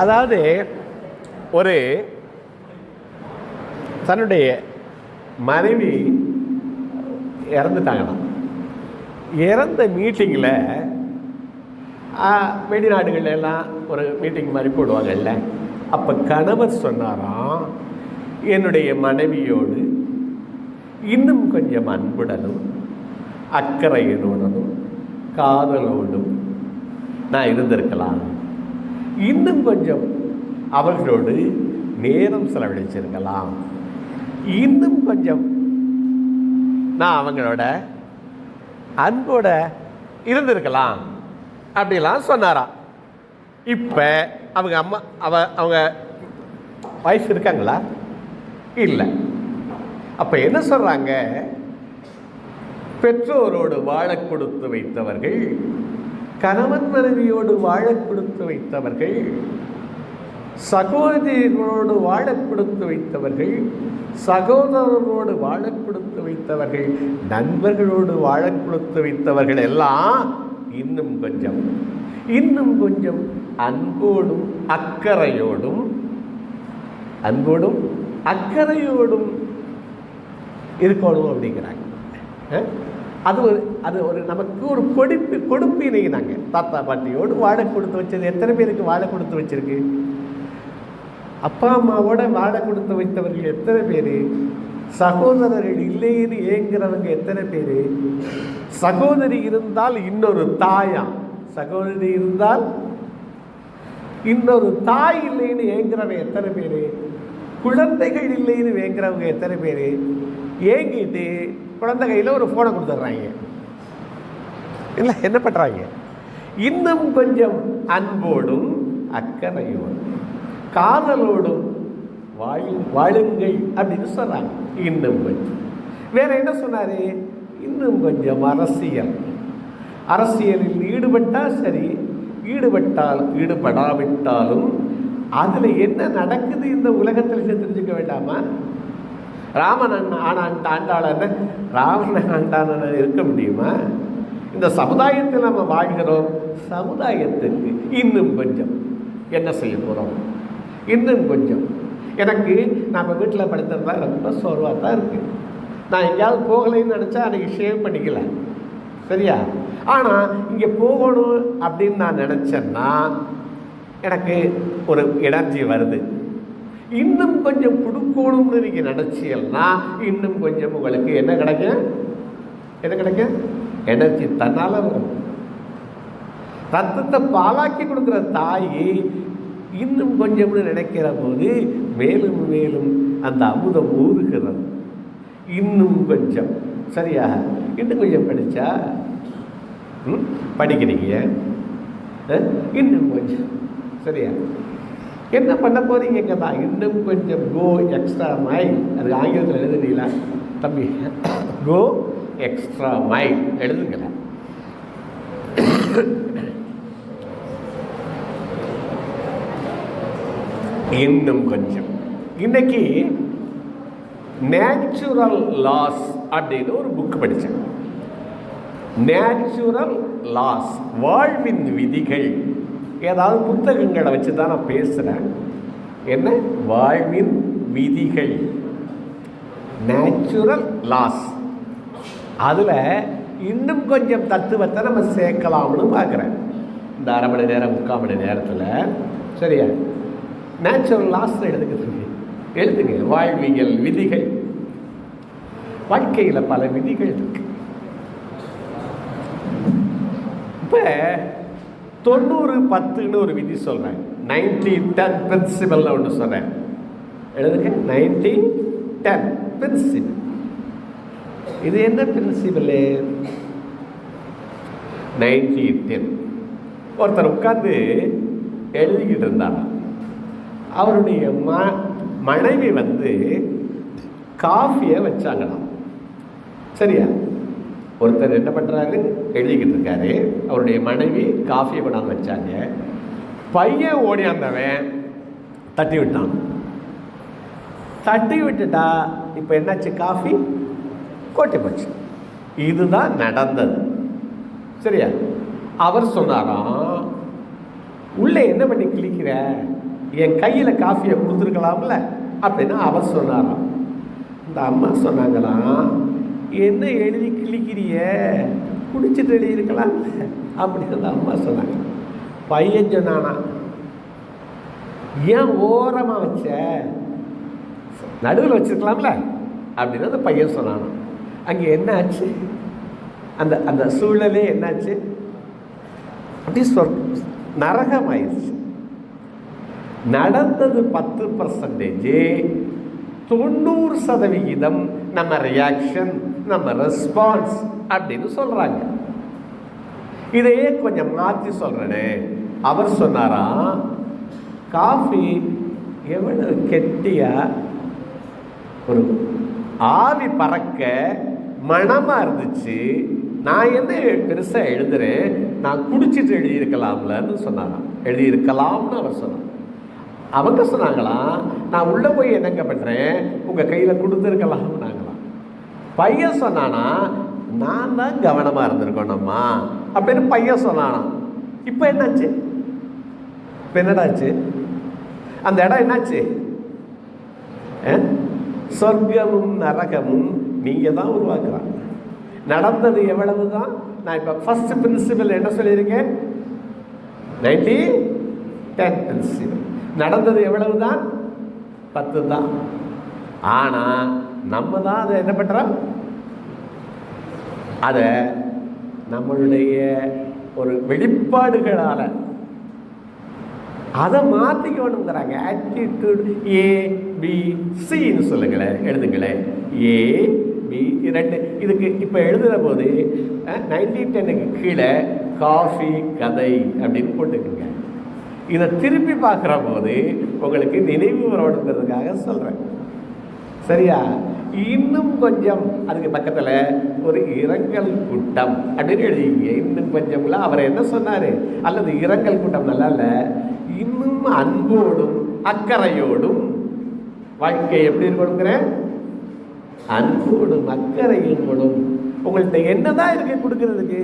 அதாவது ஒரு தன்னுடைய மனைவி இறந்துட்டாங்களாம். இறந்த மீட்டிங்கில் வெளிநாடுகள் எல்லாம் ஒரு மீட்டிங் மாதிரி போடுவாங்கல்ல, அப்போ கணவர் சொன்னாராம், என்னுடைய மனைவியோடு இன்னும் கொஞ்சம் அன்புடனும் அக்கறையினுடனும் காதலோடும் நான் இருந்திருக்கலாம், இன்னும் கொஞ்சம் அவர்களோடு நேரம் செலவழிச்சிருக்கலாம், இன்னும் கொஞ்சம் நான் அவங்களோட அன்போட இருந்திருக்கலாம் அப்படிலாம் சொன்னாராம். இப்போ அவங்க அம்மா அவங்க வயசு இருக்காங்களா? இல்லை. அப்போ என்ன சொல்கிறாங்க? பெற்றோரோடு வாழ கொடுத்து வைத்தவர்கள், கணவன் மனைவியோடு வாழ கொடுத்து வைத்தவர்கள், சகோதரிகளோடு வாழ கொடுத்து வைத்தவர்கள், சகோதரரோடு வாழ கொடுத்து வைத்தவர்கள், நண்பர்களோடு வாழ கொடுத்து வைத்தவர்கள் எல்லாம் இன்னும் கொஞ்சம் அன்போடும் அக்கறையோடும் இருக்கணும் அப்படிங்கிறாங்க. அது ஒரு நமக்கு ஒரு கொடுப்பினை. நாங்கள் தாத்தா பாட்டியோடு வாழ கொடுத்து வச்சது எத்தனை பேருக்கு வாழ கொடுத்து வச்சிருக்கு? அப்பா அம்மாவோட வாழ கொடுத்து வைத்தவர்கள் எத்தனை பேர்? சகோதரர்கள் இல்லைன்னு ஏங்குறவங்க எத்தனை பேர்? சகோதரி இருந்தால் இன்னொரு தாயா, சகோதரி இருந்தால் இன்னொரு தாய் இல்லைன்னு ஏங்குறவங்க எத்தனை பேர்? குழந்தைகள் இல்லைன்னு ஏங்குறவங்க எத்தனை பேர்? ஏங்கிட்டு குழந்தை கையில் ஒரு ஃபோனை கொடுத்துட்றாங்க. இல்லை, என்ன பண்ணுறாங்க? இன்னும் கொஞ்சம் அன்போடும் அக்கறையோடும் காதலோடும் வாழுங்கள் அப்படின்னு சொல்கிறாங்க. இன்னும் கொஞ்சம் வேற என்ன சொன்னார்? இன்னும் கொஞ்சம் அரசியலில் ஈடுபட்டால் சரி, ஈடுபடாவிட்டாலும் அதில் என்ன நடக்குது இந்த உலகத்தில் தெரிஞ்சுக்க வேண்டாமா? ராமன் ஆண்டாளன்னு ராவணன் ஆண்டாளன்னு இருக்க முடியுமா? இந்த சமுதாயத்தில் நம்ம வாழ்கிறோம். சமுதாயத்துக்கு இன்னும் கொஞ்சம் என்ன செய்ய போகிறோம்? இன்னும் கொஞ்சம். எனக்கு நம்ம வீட்டில் படுத்துறதா ரொம்ப சோர்வாக தான் இருக்குது. நான் எங்கேயாவது போகலைன்னு நினச்சா அன்றைக்கி ஷேவ் பண்ணிக்கல, சரியா? ஆனால் இங்கே போகணும் அப்படின்னு நான் நினச்சேன்னா எனக்கு ஒரு எனர்ஜி வருது. இன்னும் கொஞ்சம் கொடுக்கணும்னு நீங்கள் நினச்சியல்னா இன்னும் கொஞ்சம் உங்களுக்கு என்ன கிடைக்கும்? எனர்ஜி தன்னால் வரும். ரத்தத்தை பாலாக்கி கொடுக்குற தாய் இன்னும் கொஞ்சம்னு நினைக்கிற போது மேலும் மேலும் அந்த அமுதம் ஊறுகிறது. இன்னும் கொஞ்சம், சரியா? இன்னும் கொஞ்சம் படித்தா படிக்கிறீங்க, இன்னும் கொஞ்சம், சரியா? என்ன பண்ண போறீங்க தான்? இன்னும் கொஞ்சம் கோ எக்ஸ்ட்ரா மைல். அது ஆங்கிலத்தில் எழுதுனீங்களா தம்பி? கோ எக்ஸ்ட்ரா மைல் எழுதுங்களா? இன்னும் கொஞ்சம். இன்னைக்கு நேச்சுரல் லாஸ் அப்படின்னு ஒரு புக் படித்தேன். நேச்சுரல் லாஸ், வாழ்வின் விதிகள். ஏதாவது புத்தகங்களை வச்சு தான் நான் பேசுகிறேன். என்ன? வாழ்வின் விதிகள், நேச்சுரல் லாஸ். அதில் இன்னும் கொஞ்சம் தத்துவத்தை நம்ம சேர்க்கலாம்னு பார்க்குறேன் இந்த அரை மணி நேரம் 3/4 மணி நேரத்தில், சரியா? நேச்சுரல் லாஸ் எழுதுங்க. வாழ்வியல் விதிகள். வாழ்க்கையில் பல விதிகள் இருக்கு. இப்போ 90-10ன்னு ஒரு விதி சொல்கிறேன். 90-10 பிரின்சிபல்னு ஒன்று சொல்கிறேன். எழுதுங்க. 90-10 பிரின்சிபல். இது என்ன பிரின்சிபலு? 90-10. ஒருத்தர் உட்கார்ந்து எழுதிக்கிட்டு இருந்தாங்க. அவருடைய மனைவி காஃபியை வச்சாங்களாம், சரியா? ஒருத்தர் என்ன பண்ணுறாரு? எழுதிக்கிட்டு இருக்காரு. அவருடைய மனைவி காஃபியை கொண்டாந்து வச்சாங்க. பையன் ஓடியாந்தவன் தட்டி விட்டான். தட்டி விட்டுட்டா இப்போ என்னாச்சு? காஃபி கொட்டி போச்சு. இதுதான் நடந்தது, சரியா? அவர் சொன்னாராம், உள்ளே என்ன பண்ணி கிழிக்கிற? என் கையில் காஃபியை கொடுத்துருக்கலாம்ல அப்படின்னு அவர் சொன்னாராம். இந்த அம்மா சொன்னாங்களாம், என்ன எழுதி கிழிக்கிறிய, குடிச்சிட்டு எழுதியிருக்கலாம்ல அப்படின்னு அந்த அம்மா சொன்னாங்க. பையன் சொன்னானா, ஏன் ஓரமாக வச்ச, நடுவில் வச்சிருக்கலாம்ல அப்படின்னு அந்த பையன் சொன்னானா. அங்கே என்ன ஆச்சு, அந்த அந்த சூழலே என்னாச்சு, அப்படி நரகம் ஆயிடுச்சு. நடந்தது 10%, 90% நம்ம ரியாக்ஷன், நம்ம ரெஸ்பான்ஸ் அப்படின்னு சொல்றாங்க. இதையே கொஞ்சம் மாற்றி சொல்றேனே. அவர் சொன்னாரா, காஃபி எவ்வளவு கெட்டியா, ஒரு ஆவி பறக்க மனமா இருந்துச்சு, நான் என்ன பெருசா எழுதுறேன், நான் குடிச்சிட்டு எழுதியிருக்கலாம்லன்னு சொன்னாராம். எழுதியிருக்கலாம்னு அவர் சொன்னார். அவங்க சொன்னாங்களாம், நான் உள்ளே போய் என்னங்க பண்ணுறேன், உங்கள் கையில் கொடுத்துருக்கலாம்னாங்களாம். பையன் சொன்னானா, நான் தான் கவனமாக இருந்திருக்கோம்மா அப்படின்னு பையன் சொன்னானா. இப்போ என்னாச்சு, இப்போ என்னடாச்சு, அந்த இடம் என்னாச்சு, சொர்க்கமும் நரகமும் நீங்கள் தான் உருவாக்குறாங்க. நடந்தது எவ்வளவு தான், நான் இப்போ ஃபர்ஸ்ட் பிரின்சிபல் என்ன சொல்லியிருக்கேன், 90-10 பிரின்சிபல். நடந்தது எவ்வளவு தான், 10 தான். ஆனால் நம்ம தான் அதை என்ன பண்ணுறோம், அதை நம்மளுடைய ஒரு வெளிப்பாடுகளால் அதை மாற்றிக்கணுங்கிறாங்க. ஆட்டிடியூட் ABCன்னு சொல்லுங்களேன், எழுதுங்களேன். AB 2 இதுக்கு இப்போ எழுதுகிற போது 90-10க்கு கீழே காஃபி கதை அப்படின்னு போட்டுக்குங்க. இதை திருப்பி பார்க்குற போது உங்களுக்கு நினைவு வரணுங்கிறதுக்காக சொல்கிறேன், சரியா? இன்னும் கொஞ்சம் அதுக்கு பக்கத்தில் ஒரு இரங்கல் கூட்டம் அப்படின்னு எழுதிங்க. இன்னும் கொஞ்சம்ல அவர் என்ன சொன்னார், அல்லது இரங்கல் கூட்டம் நல்லா இல்லை, இன்னும் அன்போடும் அக்கறையோடும் வாழ்க்கை எப்படி இருக்கணுங்கிறேன், அன்போடும் அக்கறையோடும். உங்கள்கிட்ட என்னதான் இருக்கு கொடுக்கறதுக்கு,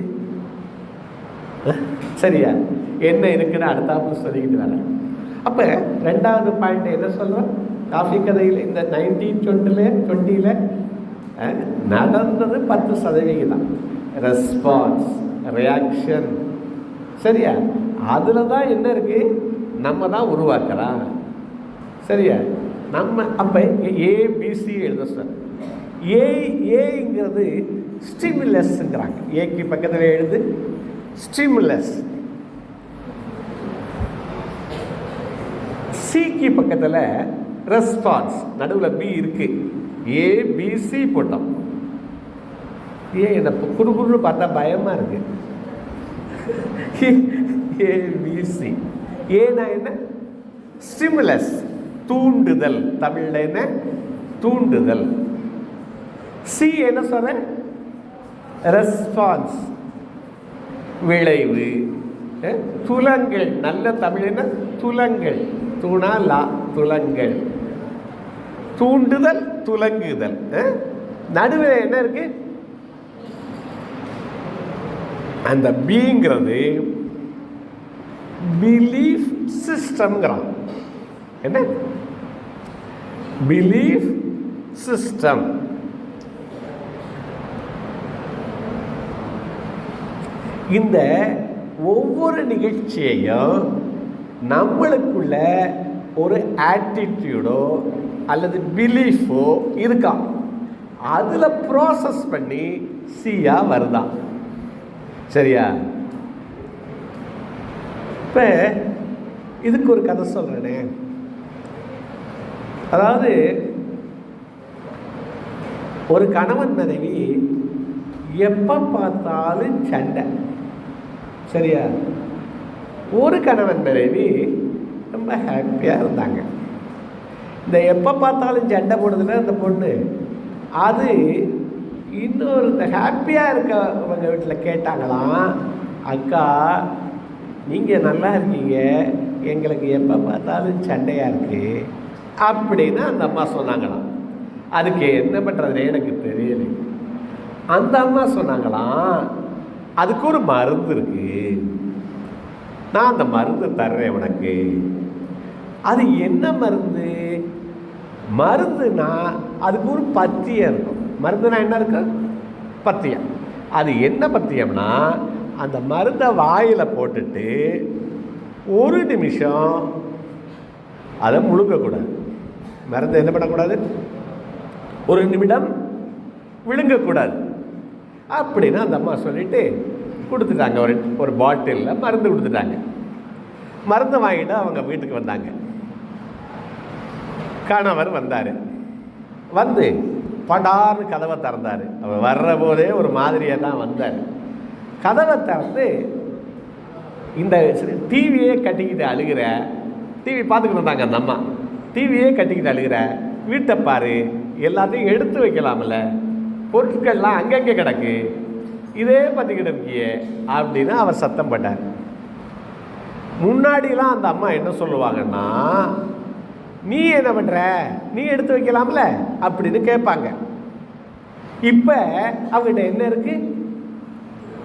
சரியா? என்ன இருக்குன்னு அடுத்தாப்புல சொல்லிக்கிட்டு வரேன். அப்போ 2வது பாயிண்ட் என்ன சொல்கிறோம், காஃபி கதையில் இந்த 1920 நடந்தது 10% ரெஸ்பான்ஸ், ரியாக்ஷன், சரியா? அதில் தான் என்ன இருக்குது, நம்ம தான் உருவாக்குறோம், சரியா? நம்ம அப்போ ABC எழுத சார். ஏங்கிறது ஸ்டிமுலஸ்ங்கிறாங்க. ஏக்கு பக்கத்தில் எழுது ஸ்டிமுலஸ். சிக்கு பக்கத்தில் ரெஸ்பான்ஸ், நடுவில் பி இருக்கு. ABC போட்டோம். என்ன குறுகுறு பார்த்தா பயமாக இருக்கு. ABC. ஏன்னா என்ன, ஸ்டிமுலஸ், தூண்டுதல். தமிழ்ல என்ன, தூண்டுதல். சி என்ன சொல்ற, ரெஸ்பான்ஸ், விளைவு. துலங்கள், நல்ல தமிழ் என்ன, துலங்கள். தூணா லா, துலங்கள். தூண்டுதல், துலங்குதல். நடுவில் என்ன இருக்கு, அந்த பிங்கிறது பிலீஃப் சிஸ்டம்ங்கிறான். என்ன, பிலீஃப் சிஸ்டம். இந்த ஒவ்வொரு நிகழ்ச்சியையும் நம்மளுக்குள்ள ஒரு ஆட்டிடியூடோ அல்லது பிலீஃபோ இருக்கான், அதில் ப்ராசஸ் பண்ணி சியா வருதான், சரியா? இப்போ இதுக்கு ஒரு கதை சொல்கிறேனே. அதாவது ஒரு கணவன் மனைவி எப்போ பார்த்தாலும் சண்டை, சரியா? ஒரு கணவன் மனைவி ரொம்ப ஹாப்பியாக இருந்தாங்க. இந்த எப்போ பார்த்தாலும் சண்டை போடுதுன்னா அந்த பொண்ணு, அது இன்னொரு இந்த ஹாப்பியாக இருக்கவங்க வீட்டில் கேட்டாங்களாம், அக்கா நீங்கள் நல்லா இருக்கீங்க, எங்களுக்கு எப்போ பார்த்தாலும் சண்டையாக இருக்குது அப்படின்னு அந்த அம்மா சொன்னாங்களாம். அதுக்கு என்ன பண்ணுறதுன்னு எனக்கு தெரியல. அந்த அம்மா சொன்னாங்களாம், அதுக்கு ஒரு மருந்து இருக்குது, நான் அந்த மருந்து தர்றேன் உனக்கு. அது என்ன மருந்து? மருந்துனா அதுக்கு ஒரு பத்தியம் இருக்கும். மருந்துனா என்ன இருக்கும்? பத்தியம். அது என்ன பத்தியம்னா, அந்த மருந்தை வாயில் போட்டுட்டு 1 நிமிஷம் அதை முழுங்கக்கூடாது. மருந்து என்ன பண்ணக்கூடாது? 1 நிமிடம் விழுங்கக்கூடாது அப்படின்னு அந்த அம்மா சொல்லிட்டு கொடுத்துட்டாங்க. ஒரு பாட்டிலில் மருந்து கொடுத்துட்டாங்க. மருந்து வாங்கிட்டு அவங்க வீட்டுக்கு வந்தாங்க. கணவர் வந்தார். வந்து படார்னு கதவை திறந்தார். அவர் வர்ற போதே ஒரு மாதிரியாக தான் வந்தார். கதவை திறந்து இந்த டிவியே கட்டிக்கிட்டு அழுகிற, டிவி பார்த்துக்கிட்டு இருந்தாங்க அந்த அம்மா, டிவியே கட்டிக்கிட்டு அழுகிற, வீட்டை பாரு, எல்லாத்தையும் எடுத்து வைக்கலாம்ல, பொருட்கள்லாம் அங்கங்கே கிடக்கு, இதே பார்த்துக்கிட்டு இருக்கியே அப்படின்னு அவர் சத்தம் போட்டார். முன்னாடிலாம் அந்த அம்மா என்ன சொல்லுவாங்கன்னா, நீ என்ன பண்ணுற, நீ எடுத்து வைக்கலாம்ல அப்படின்னு கேட்பாங்க. இப்போ அவங்ககிட்ட என்ன இருக்கு?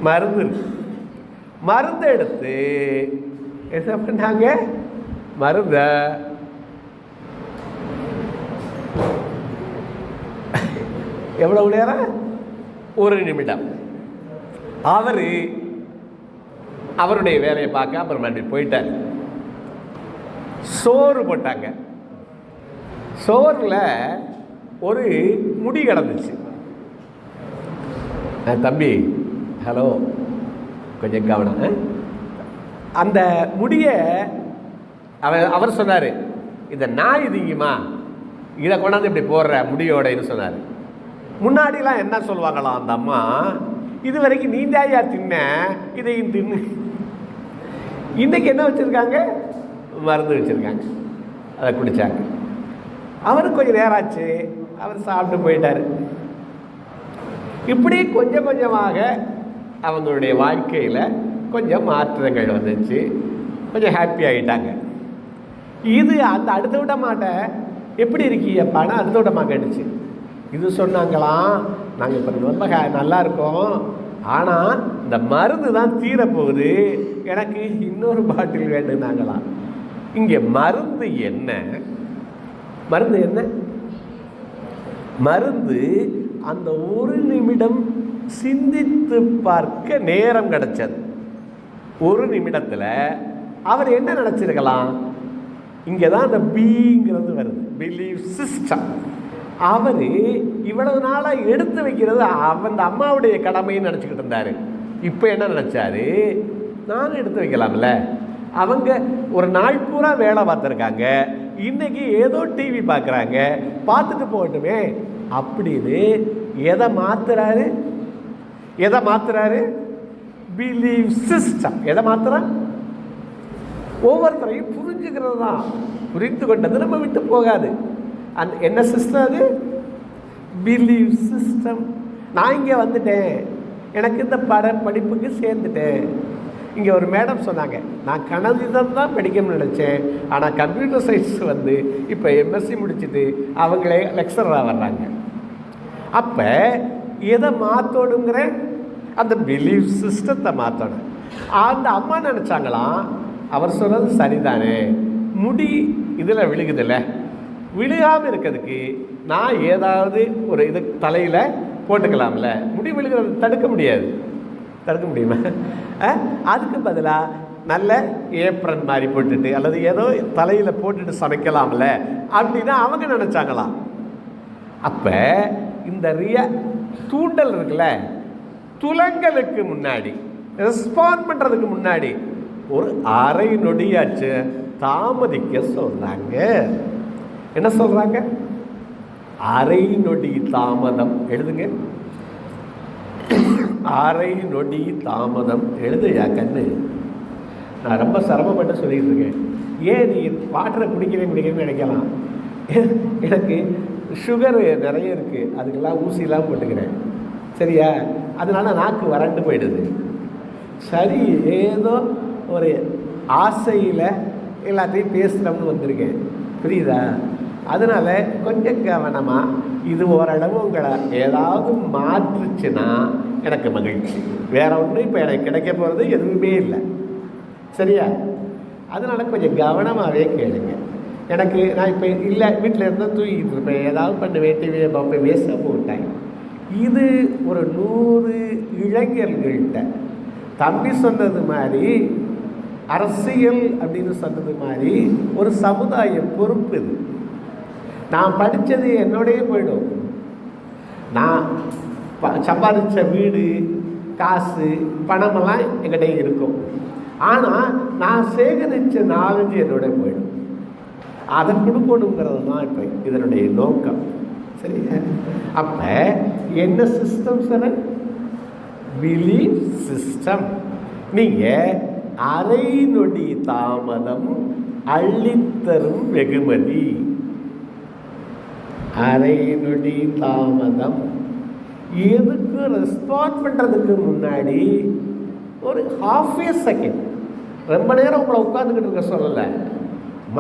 மருந்து இருக்கு. மருந்து எடுத்து என்ன பண்ணாங்க? மருந்த எவ்வளவு நேரம்? 1 நிமிடம். அவருடைய வேலையை பார்க்க அப்புறம் மறுபடியும் போயிட்டார். சோறு போட்டாங்க. சோறில் ஒரு முடி கிடந்துச்சு. தம்பி, ஹலோ, கொஞ்சம் கவனம். அந்த முடியை அவர் சொன்னார், இந்த நாய் திங்குமா, இதை கொண்டாந்து இப்படி போடுற முடியோடன்னு சொன்னார். முன்னாடிலாம் என்ன சொல்லுவாங்களாம் அந்த அம்மா, இது வரைக்கும் நீந்தாயா தின்ன, இதையும் தின்னு. இன்னைக்கு என்ன வச்சுருக்காங்க? மருந்து வச்சுருக்காங்க. அதை குடித்தாங்க. அவருக்கு கொஞ்சம் நேரம் ஆச்சு, அவர் சாப்பிட்டு போயிட்டார். இப்படி கொஞ்சம் கொஞ்சமாக அவங்களுடைய வாழ்க்கையில் கொஞ்சம் மாற்றங்கள் வந்துச்சு. கொஞ்சம் ஹாப்பி ஆகிட்டாங்க. இது அந்த அடுத்த விட மாட்ட எப்படி இருக்கீங்கப்பான்னு அடுத்த விடமா கேட்டுச்சு. இது சொன்னாங்களாம், நாங்கள் இப்போ ரொம்ப நல்லா இருக்கோம், ஆனால் இந்த மருந்து தான் தீரப்போகுது, எனக்கு இன்னொரு பாட்டில் வேண்டுனாங்களாம். இங்கே மருந்து என்ன? மருந்து என்ன? மருந்து அந்த 1 நிமிடம் சிந்தித்து பார்க்க நேரம் கிடைச்சது. 1 நிமிடத்தில் அவர் என்ன நினச்சிருக்கலாம்? இங்கே தான் அந்த பிங்கிறது வருது, பிலீவ் சிஸ்டம். அவர் இவ்வளவு நாளாக எடுத்து வைக்கிறது அந்த அம்மாவுடைய கடமைன்னு நினச்சிக்கிட்டு இருந்தார். இப்போ என்ன நினச்சாரு? நானும் எடுத்து வைக்கலாம்ல. அவங்க ஒரு நாள் பூரா வேலை பார்த்துருக்காங்க, இன்னைக்கு ஏதோ டிவி பார்க்குறாங்க, பார்த்துட்டு போகட்டுமே அப்படின்னு எதை மாத்துறாரு? எதை மாத்துறாரு? Believe system. எதை மாத்துறா? ஒவ்வொருத்தரையும் புரிஞ்சுக்கிறது தான். புரிந்து கொண்டது நம்ம விட்டு போகாது. அந்த என்ன சிஸ்டம் அது? Believe system. நான் இங்கே வந்துட்டேன், எனக்கு இந்த படிப்புக்கு சேர்ந்துட்டேன். இங்கே ஒரு மேடம் சொன்னாங்க, நான் கணிதம் தான் படிக்கணும்னு நினச்சேன், ஆனால் கம்ப்யூட்டர் சயின்ஸ் வந்து இப்போ எம்எஸ்சி முடிச்சுட்டு அவங்களே லெக்சராக வர்றாங்க. அப்போ எதை மாற்றணுங்கிற அந்த பிலீவ் சிஸ்டத்தை மாற்றணும். அந்த அம்மா நினச்சாங்களாம், அவர் சொன்னது சரிதானே, முடி இதில் விழுகுதில்ல, விழுகாமல் இருக்கிறதுக்கு நான் ஏதாவது ஒரு இது தலையில் போட்டுக்கலாம்ல. முடி விழுகிறது தடுக்க முடியாது, தடுக்க முடியுமா? அதுக்கு பதிலாக நல்ல ஏப்ரன் மாதிரி போட்டுட்டு அல்லது ஏதோ தலையில் போட்டுட்டு சமைக்கலாம்ல அப்படின்னா அவங்க நினச்சாங்களாம். அப்போ இந்த தூண்டல் இருக்குல்ல, துலங்கலுக்கு முன்னாடி ரெஸ்பாண்ட் பண்ணுறதுக்கு முன்னாடி ஒரு அரை நொடியாச்சு தாமதிக்க சொல்கிறாங்க. என்ன சொல்கிறாங்க? அரை நொடி தாமதம். எழுதுங்க, அரை நொடி தாமதம். எழுதுயா கண்ணு. நான் ரொம்ப சிரமப்பட்டு சொல்லிகிட்டு இருக்கேன். ஏன் நீ வாட்டரை குடிக்கிறேன்னு நினைக்கலாம். எனக்கு சுகரு நிறைய இருக்குது, அதுக்கெல்லாம் ஊசிலாம் போட்டுக்கிறேன், சரியா? அதனால் நாக்கு வறண்டு போயிடுது. சரி, ஏதோ ஒரு ஆசையில் எல்லாத்தையும் பேசுகிறோம்னு வந்திருக்கேன், புரியுதா? அதனால் கொஞ்சம் கவனமாக, இது ஓரளவு உங்களை ஏதாவது மாற்றுச்சுன்னா எனக்கு மகிழ்ச்சி. வேற ஒன்றும் இப்போ எனக்கு கிடைக்க போகிறது எதுவுமே இல்லை, சரியா? அதனால் கொஞ்சம் கவனமாகவே கேளுங்க. எனக்கு நான் இப்போ இல்லை வீட்டில் இருந்தால் தூங்கிட்டு இருப்பேன், ஏதாவது பண்ணுவேன், டிவியை பார்ப்பேன், வேஸ்ட்டாக போட்டேன். இது ஒரு 100 இளைஞர்கள்கிட்ட தம்பி சொன்னது மாதிரி அரசியல் அப்படின்னு சொன்னது மாதிரி ஒரு சமுதாய பொறுப்பு இது. நான் படித்தது என்னோடய போயிடும். நான் சம்பாதிச்ச வீடு, காசு, பணமெல்லாம் என்கிட்ட இருக்கும். ஆனால் நான் சேகரித்த நாலேஜ் என்னோட போயிடும். அதை கொடுக்கணுங்கிறது தான் இப்போ இதனுடைய நோக்கம். சரிங்க? அப்போ என்ன சிஸ்டம் சார்? Belief system. நீங்கள் அரை நொடி தாமதம் அள்ளித்தரும் வெகுமதி. அரை நொடி தாமதம் எதுக்கு ரெஸ்பாண்ட் பண்ணுறதுக்கு முன்னாடி ஒரு ½ செகண்ட், ரொம்ப நேரம் உங்களை உட்காந்துக்கிட்டு இருக்க சொல்லலை,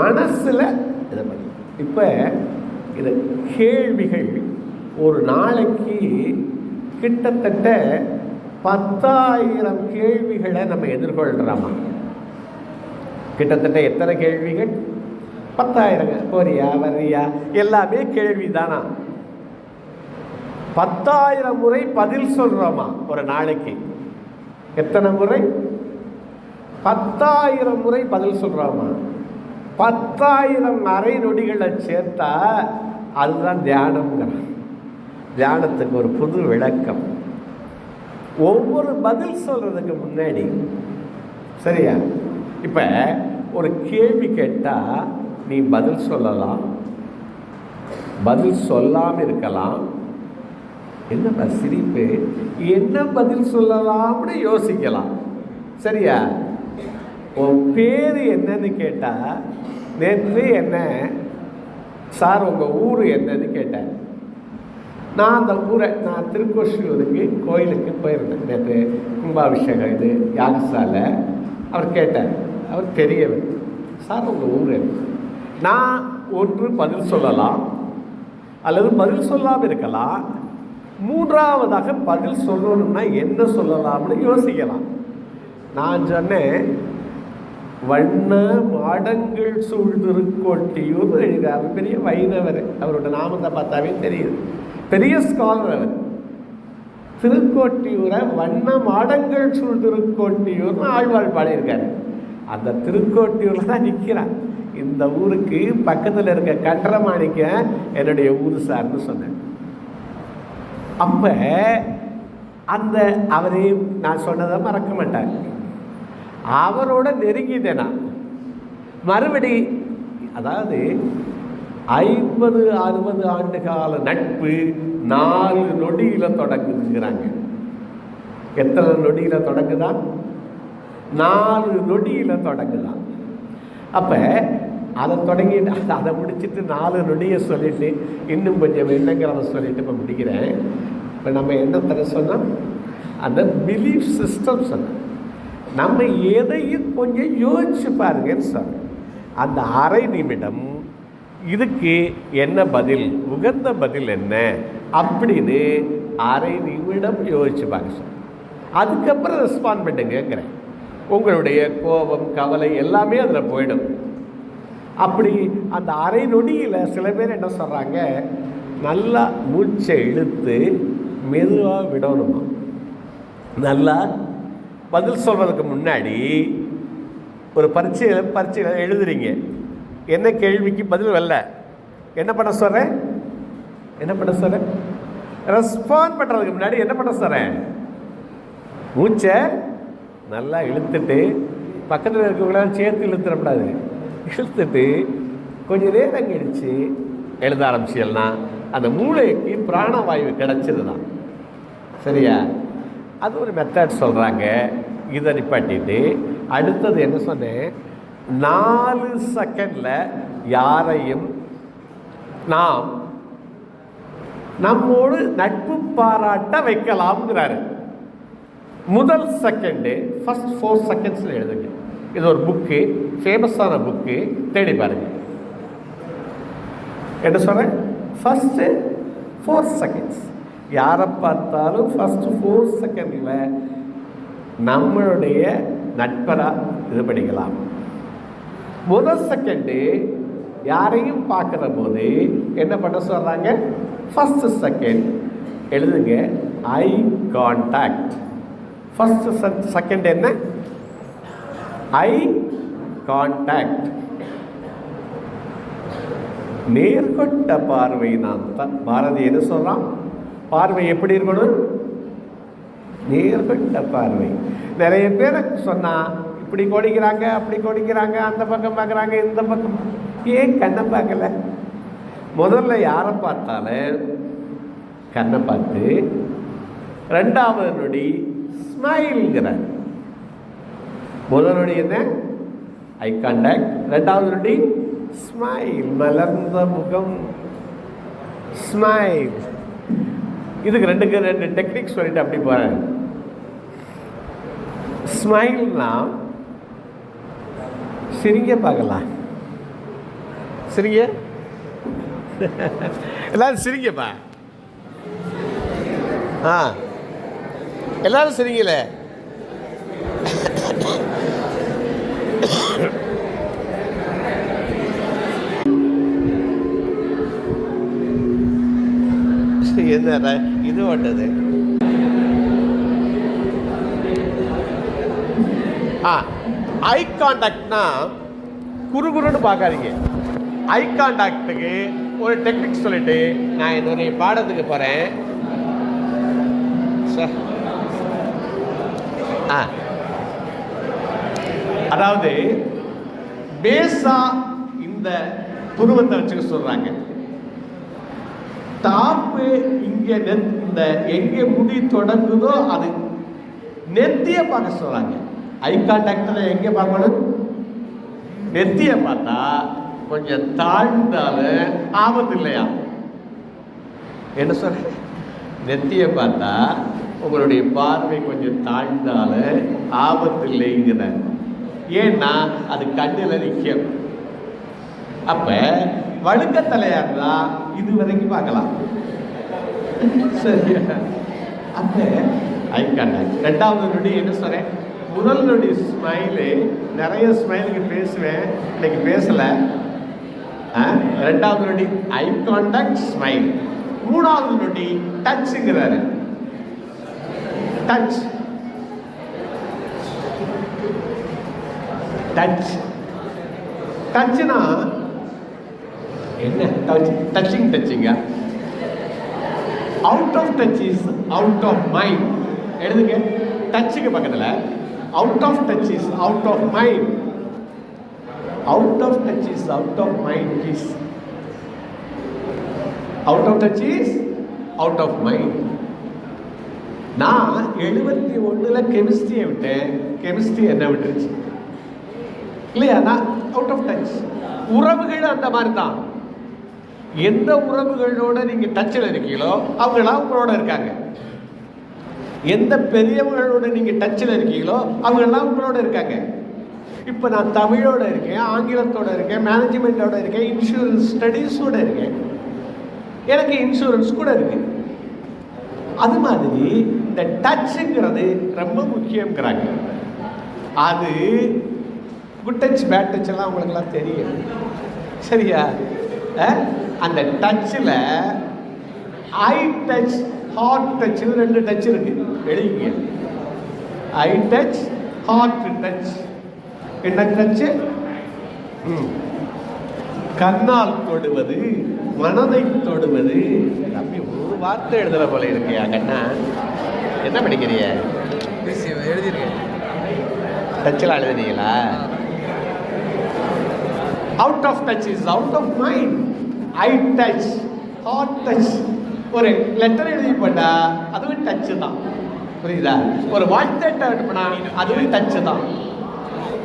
மனசில் இதை பண்ணி. இப்போ இது கேள்விகள் ஒரு நாளைக்கு கிட்டத்தட்ட 10,000 கேள்விகளை நம்ம எதிர்கொள்கிறோமா? கிட்டத்தட்ட எத்தனை கேள்விகள்? 10,000. போறியா வர்றியா எல்லாமே கேள்வி தானா? 10,000 முறை பதில் சொல்கிறோமா ஒரு நாளைக்கு? எத்தனை முறை? 10,000 முறை பதில் சொல்கிறோமா? 10,000 அரை நொடிகளை சேர்த்தா அதுதான் தியானம்ங்கிறான். தியானத்துக்கு ஒரு புது விளக்கம். ஒவ்வொரு பதில் சொல்கிறதுக்கு முன்னாடி, சரியா? இப்போ ஒரு கேள்வி கேட்டால் நீ பதில் சொல்லலாம், பதில் சொல்லாமல் இருக்கலாம். என்னப்பா சிரிப்பு? என்ன பதில் சொல்லலாம்னு யோசிக்கலாம். சரியா? உன் பேர் என்னன்னு கேட்டால், நேற்று என்ன சார் உங்கள் ஊர் என்னன்னு கேட்டேன். நான் அந்த ஊரை, நான் திருக்கோஷூருக்கு கோயிலுக்கு போயிருந்தேன் நேற்று, கும்பாபிஷேகம் இது யாகசாலை. அவர் கேட்டார், அவர் தெரியவர், சார் உங்கள் ஊர் என்ன? நான் ஒன்று பதில் சொல்லலாம், அல்லது பதில் சொல்லாமல் இருக்கலாம். மூன்றாவதாக பதில் சொல்லணும்னா என்ன சொல்லலாம்னு யோசிக்கலாம். நான் சொன்னேன், வண்ண மாடங்கள் சூழ்ந்திருக்கோட்டியூர் எழுதார். பெரிய வைணவர், அவரோட நாமத்தை பார்த்தாவே தெரியுது, பெரிய ஸ்காலர் அவர். திருக்கோட்டியூரை வண்ண மாடங்கள் சூழ்ந்திருக்கோட்டியூர்னு ஆழ்வாள் பாடியிருக்காரு. அந்த திருக்கோட்டியூரில் தான் நிற்கிறான். இந்த ஊருக்கு பக்கத்தில் இருக்க கண்டரமாணிக்க என்னுடைய ஊர் சார்னு சொன்னேன். அப்போ அந்த அவரே நான் சொன்னதை மறக்க மாட்டார். அவரோட நெருங்கிட்டேனா மறுபடி, அதாவது 50-60 ஆண்டு கால நட்பு 4 நொடியில் தொடங்குதுங்கிறாங்க. எத்தனை நொடியில் தொடங்குதான்? 4 நொடியில் தொடங்குதான். அப்போ அதை தொடங்கிட்டு அதை முடிச்சுட்டு 4 நொடியை சொல்லிட்டு இன்னும் கொஞ்சம் என்னங்கிறத சொல்லிட்டு இப்போ முடிக்கிறேன். இப்போ நம்ம என்ன தர சொன்னால், அந்த பிலீஃப் சிஸ்டம் சொன்ன நம்ம எதையும் கொஞ்சம் யோசிச்சு பாருங்கன்னு சொன்ன. அந்த அரை நிமிடம் இதுக்கு என்ன பதில், உகந்த பதில் என்ன அப்படின்னு அரை நிமிடம் யோசிச்சு பார்க்க சொன்ன. அதுக்கப்புறம் ரெஸ்பாண்ட் பண்ணுங்கிறேன். உங்களுடைய கோபம், கவலை எல்லாமே அதில் போயிடும். அப்படி அந்த அரை நொடியில் சில பேர் என்ன சொல்கிறாங்க, நல்லா மூச்சை இழுத்து மெதுவாக விடணுமா. நல்லா பதில் சொல்கிறதுக்கு முன்னாடி ஒரு பரீட்சையில் எழுதுறீங்க, என்ன கேள்விக்கு பதில் வரல, என்ன பண்ண சொல்கிறேன்? ரெஸ்பாண்ட் பண்ணுறதுக்கு முன்னாடி என்ன பண்ண சொல்கிறேன்? மூச்சை நல்லா இழுத்துட்டு, பக்கத்தில் இருக்கவங்களாம் சேர்த்து இழுத்துடக்கூடாது, இழுத்துட்டு கொஞ்சம் நேரம் கழிச்சு எழுத ஆரம்பிச்சிடனா அந்த மூளைக்கு பிராணவாயு கிடச்சிருதான். சரியா? அது ஒரு மெத்தட் சொல்கிறாங்க. இதை நிப்பாட்டிட்டு அடுத்தது என்ன சொன்னேன், 4 செகண்டில் யாரையும் நாம் நம்மோடு நட்பு பாராட்ட வைக்கலாம்ங்கிறாரு. முதல் செகண்டு, ஃபஸ்ட் 4 செகண்ட்ஸில் எழுதுங்க. இது ஒரு புக்கு, ஃபேமஸான புக்கு, தேடி பாருங்க. என்ன சொல்கிறேன்? ஃபஸ்ட்டு 4 செகண்ட்ஸ் யாரை பார்த்தாலும் ஃபஸ்ட்டு 4 செகண்டில் நம்மளுடைய நட்பராக இது பண்ணிக்கலாம். முதல் செகண்டு யாரையும் பார்க்குற போது என்ன பண்ண சொல்கிறாங்க? ஃபஸ்ட்டு செகண்ட் எழுதுங்க, ஐ கான்டாக்ட். ஃபஸ்ட்டு செகண்ட் என்ன? Eye contact. நேர்கொண்ட பார்வை. நான் பாரதி என்ன சொல்கிறான்? பார்வை எப்படி இருக்கணும்? நேர்கொண்ட பார்வை. நிறைய பேரை சொன்னால் இப்படி கொடிக்கிறாங்க, அப்படி கொடிக்கிறாங்க, அந்த பக்கம் பார்க்குறாங்க, இந்த பக்கம். ஏன் கண்ணை பார்க்கல? முதல்ல யாரை பார்த்தாலும் கண்ணை பார்த்து, ரெண்டாவது நொடி ஸ்மைல்ங்கிறார். முதல் நொடி என்ன? Eye contact. ரெண்டாவது நொடி ஸ்மைல், மலர்ந்த முகம், ஸ்மைல். இதுக்கு ரெண்டு டெக்னிக் சொல்லிட்டு அப்படி போகிறேன். ஸ்மைல்னா சிரிங்க பார்க்கலாம். சிரிங்க, எல்லாரும் சிரிங்கப்பா. எல்லாரும் சிரிங்கல. என்ன இது ஓட்டது? ஐ கான்டாக்ட்னா குறுகுறுன்னு பார்க்காதீங்க. ஐ கான்டாக்டுக்கு ஒரு டெக்னிக் சொல்லிட்டு நான் என்னுடைய பாடத்துக்கு போகிறேன். அதாவது பேசா இந்த புருவத்தை வச்சுக்க சொல்றாங்க. டாப்பு இங்க இந்த எங்கே முடி தொடங்குதோ அது நெத்திய பார்க்க சொல்றாங்க. ஐ கான்டாக்ட்ல எங்க பார்க்கணும்? நெத்திய பார்த்தா கொஞ்சம் தாழ்ந்தாலும் ஆபத்து இல்லையா? என்ன சொல்ற? நெத்திய பார்த்தா உங்களுடைய பார்வை கொஞ்சம் தாழ்ந்தாலும் ஆபத்து இல்லைங்கிற. ஏன்னா அது கண்ணில் நிற்கும். அப்ப வழுக்கத்தலையா இருந்தா இது வரைக்கும் பார்க்கலாம். சரியா? அப்ப ஐ கான்டாக்ட். ரெண்டாவது நொடி என்ன சொல்றேன்? முதல் நொடி ஸ்மைலு. நிறைய ஸ்மைலுக்கு பேசுவேன், இன்னைக்கு பேசல. ரெண்டாவது நொடி ஐ கான்டாக்ட், ஸ்மைல். மூணாவது நொடி டச்சுங்கிறாரு. டச் டச் டச்னா என்ன? Touching டச்சிங்கா? Out of touch is out of mind. எழுதுங்க, டச்சுக்கு பக்கத்தில் out of touch is out of mind. Out of touch is out of mind. Please, out of touch is out of mind. நான் 71 கெமிஸ்ட்ரியை விட்டேன், chemistry என்ன விட்டுருச்சு இல்லையா? நான் out of touch. உறவுகள் அந்த மாதிரி தான். எந்த உறவுகளோட நீங்க டச்சில் இருக்கீங்களோ அவங்களாம் உங்களோட இருக்காங்க. எந்த பெரியவங்களோட நீங்க டச்சில் இருக்கீங்களோ அவங்கெல்லாம் உங்களோட இருக்காங்க. இப்போ நான் தமிழோட இருக்கேன், ஆங்கிலத்தோட இருக்கேன், மேனேஜ்மெண்டோட இருக்கேன், இன்சூரன்ஸ் ஸ்டடீஸோட இருக்கேன், எனக்கு இன்சூரன்ஸ் கூட இருக்கு. அது மாதிரி இந்த டச்சுங்கிறது ரொம்ப முக்கியங்கிறாங்க. அது குட் டச் பேட் டச் எல்லாம் உங்களுக்குலாம் தெரியும். சரியா? அந்த டச்சில் eye touch, heart touch, 2 touch இருக்கு. எழுதிங்க, ஐ டச், ஹார்ட் டச். என்ன டச்சு? கண்ணால் தொடுவது, மனதை தொடுவது. தம்பி ஒரு வார்த்தை எழுதுற போல இருக்கியா கண்ணா? என்ன படிக்கிறிய? எழுதிருக்கேன். டச்சில் எழுதுனீங்களா? Out of touch is out of mind. Eye touch, heart touch. ஒரு லெட்டர் எழுதி போட்டா அதுவும் டச்சு தான். புரியுதா? ஒரு வாட்ஸ்அப் அனுப்பினா அதுவும் டச்சு தான்.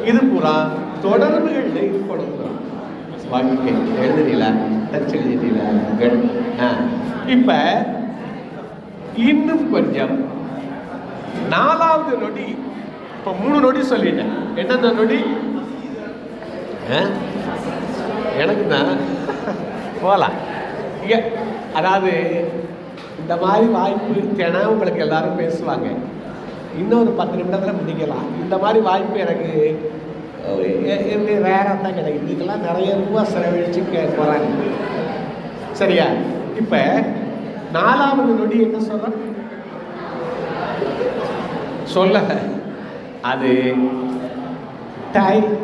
இது பூரா தொடர்புகள் கொடுக்குறோம். வாழ்க்கை எழுதுறீங்களா? டச் எழுதிட்டீங்களா? இப்ப இன்னும் கொஞ்சம் 4வது நொடி. இப்போ 3 நொடி சொல்லிட்டேன். என்னென்ன நொடி? எனக்கு தான் போகலாம் இங்கே. அதாவது இந்த மாதிரி வாய்ப்பு இருக்கேன்னா உங்களுக்கு எல்லாரும் பேசுவாங்க. இன்னொரு 10 நிமிடத்தில் முடிக்கலாம். இந்த மாதிரி வாய்ப்பு எனக்கு ரேராக தான் கிடைக்குது. இதுக்கெல்லாம் நிறைய ரூபா செலவழிச்சு போகிறாங்க. சரியா? இப்போ 4வது நொடி என்ன சொல்ல அது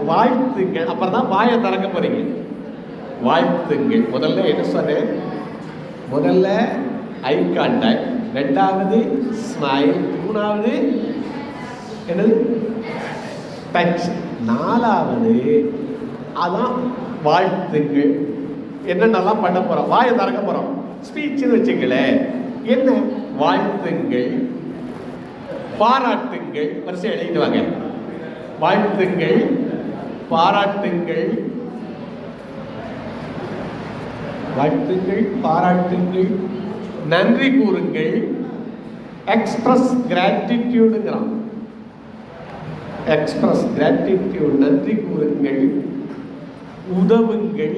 வாழ்த்துங்கள். அப்புறம் தான் வாயை திறக்க போறீங்க. வாழ்த்துங்கள். முதல்ல என்ன சொன்னேன்? முதல்ல ஐ கான்டாக்ட், 2வது ஸ்மைல், 3வது என்னது டச், 4வது அதான் வாழ்த்துங்கள். என்னென்னலாம் பண்ண போறோம்? வாயை திறக்க போறோம். ஸ்பீச்சுன்னு வச்சுங்களேன். என்ன? வாழ்த்துங்கள், பாராட்டுங்கள். வரிசை எழுதிட்டு வாங்க. வாழ்த்துங்கள், பாராட்டுங்கள், வாழ்த்துங்கள், பாராட்டுங்கள், நன்றி கூறுங்கள், எக்ஸ்பிரஸ் கிராட்டிடியூடுங்கிறான். எக்ஸ்பிரஸ் கிராட்டிடியூட், நன்றி கூறுங்கள், உதவுங்கள்.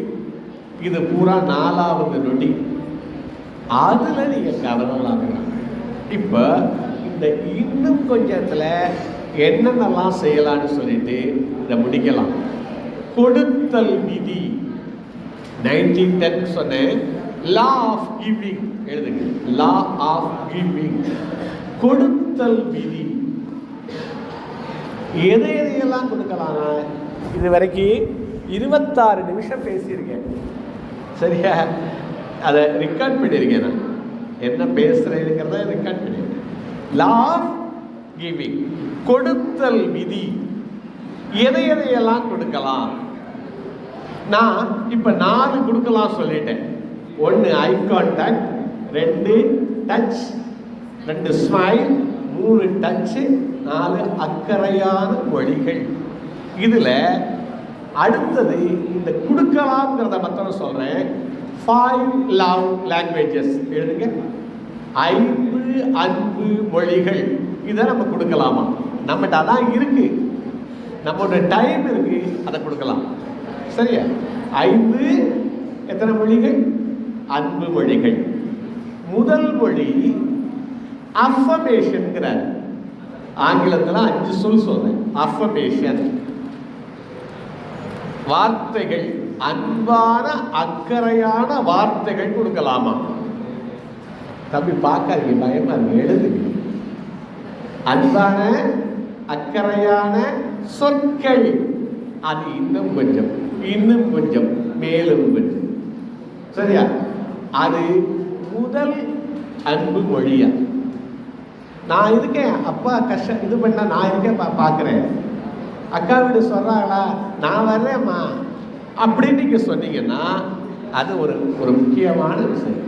இது பூரா 4வது நொடி. அதுல நீங்க கவனம். இப்போ இந்த இன்னும் கொஞ்சத்துல என்னென்னலாம் செய்யலான்னு சொல்லிட்டு இதை முடிக்கலாம். கொடுத்தல் விதி 1910 சொன்னேன். லா ஆஃப் கிவிங் எழுதுங்க. லா ஆஃப் கிவிங், கொடுத்தல் விதி. எதையெல்லாம் கொடுக்கலாம்? இது வரைக்கும் 26 நிமிஷம் பேசியிருக்கேன். சரியா? அதை ரெக்கார்ட் பண்ணியிருக்கேன். நான் என்ன பேசுறேங்கிறத ரெக்கார்ட் பண்ணியிருக்கேன். லா ஆஃப் கிவிங், கொடுத்தல் விதி. எதையெல்லாம் கொடுக்கலாம்? நான் இப்ப 4 கொடுக்கலாம் சொல்லிட்டேன். 1 eye contact, 2 touch, 2 smile, 3 touch, 4 அக்கறையான மொழிகள். இதுல அடுத்தது இந்த கொடுக்கலாம்ங்கிறத மற்ற சொல்றேன். 5 லவ் லாங்குவேஜஸ் எழுதுங்க. 5 அன்பு மொழிகள். இதை நம்ம கொடுக்கலாமா? நம்மகிட்ட அதான் இருக்கு, நம்மளோட டைம் இருக்கு, அதை கொடுக்கலாம். சரியா? 5 எத்தனை மொழிகள்? அன்பு மொழிகள். முதல் மொழி அஃபர்மேஷன்ங்கிறார். ஆங்கிலத்தில் 5 சொல் சொல்றேன். அஃபர்மேஷன், வார்த்தைகள், அன்பான அக்கறையான வார்த்தைகள் கொடுக்கலாமா? தம்பி பார்க்காதீங்க, பயமா எழுதுங்க. அன்பான அக்கறையான சொற்கள். அது இன்னும் கொஞ்சம், இன்னும் கொஞ்சம், மேலும் கொஞ்சம். சரியா? அது முதல் அன்பு மொழியா. நான் இருக்கேன், அப்பா கஷ்டம் இது பண்ண நான் இருக்கேன், பார்க்குறேன். அக்கா வீடு சொல்றாங்களா, நான் வர்றேம்மா அப்படின்னு நீங்க சொன்னீங்கன்னா அது ஒரு முக்கியமான விஷயம்.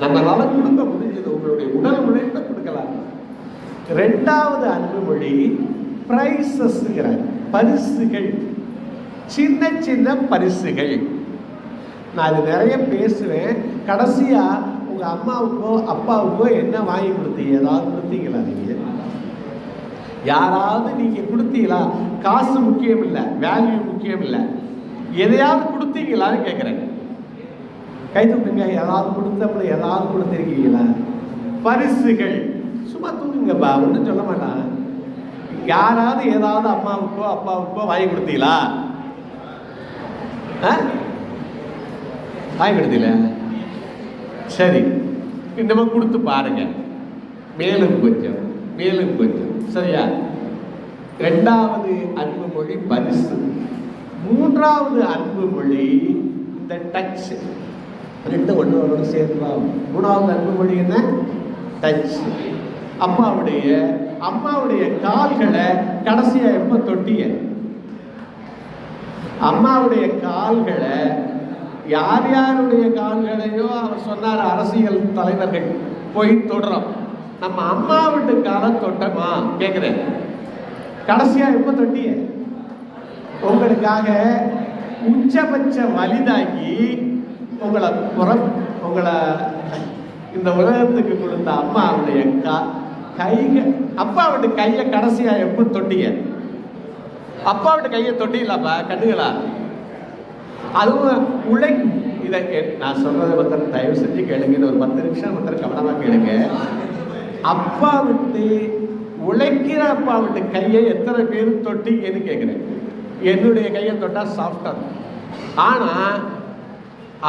நம்மளால கொடுக்க முடிஞ்சது உங்களுடைய உடல் உழைப்பை கொடுக்கலாம். 2வது அன்பு மொழி பிரைசஸ்ங்கிறார். பரிசுகள், சின்ன சின்ன பரிசுகள். நான் அது நிறைய பேசுவேன். கடைசியா உங்க அம்மாவுக்கோ அப்பாவுக்கோ என்ன வாங்கி கொடுத்தீங்க? ஏதாவது கொடுத்தீங்களா? நீங்க யாராவது நீங்க கொடுத்தீங்களா? காசு முக்கியம் இல்லை, வேல்யூ முக்கியம் இல்லை, எதையாவது கொடுத்தீங்களான்னு கேட்குறேன். கை தூக்குங்க. ஏதாவது கொடுத்தப்படி ஏதாவது கொடுத்துருக்கீங்களா? பரிசுகள். சும்மா தூங்குங்கப்பா, ஒன்றும் சொல்ல மாட்டான். யாராவது ஏதாவது அம்மாவுக்கோ அப்பாவுக்கோ வாங்கி கொடுத்தீங்களா? வாங்கி கொடுத்தீங்களா? சரி, இன்னமும் கொடுத்து பாருங்க. மேலும் கொஞ்சம், மேலும் கொஞ்சம். சரியா? 2வது அன்பு மொழி பரிசு. 3வது அன்பு மொழி இந்த டச். 2 ஒன்றோட சேர்க்கலாம். 3வது அன்பு மொழி என்ன? டச். அம்மாவுடைய கால்களை கடைசியா எப்ப தொட்டிய? அம்மாவுடைய கால்களை, யார் யாருடைய கால்களையோ அவர் சொன்னார், அரசியல் தலைவர்கள் போய் தொடுறோம். நம்ம அம்மா வீட்டு காலை தொட்டமா கேட்கிறேன். கடைசியா எப்ப தொட்டிய? உங்களுக்காக உச்சபட்ச வலிதாக்கி உங்களை இந்த உலகத்துக்கு கொடுத்த அம்மாவுடைய கைகள், அப்பாவுடைய கையை கடைசியா எப்ப தொட்டிய? அப்பாவுடைய கையை தொட்டிங்களாப்பா கண்டுகளா? அதுவும் இதை நான் சொல்றதை பத்திர தயவு செஞ்சு கேளுங்க. ஒரு 10 நிமிஷம் பத்திர கவனமா கேளுங்க. அப்பா விட்டு உழைக்கிற அப்பா விட்டு கையை எத்தனை பேர் தொட்டிங்கன்னு கேட்கிறேன். என்னுடைய கையை தொட்டால் சாஃப்டாக. ஆனால்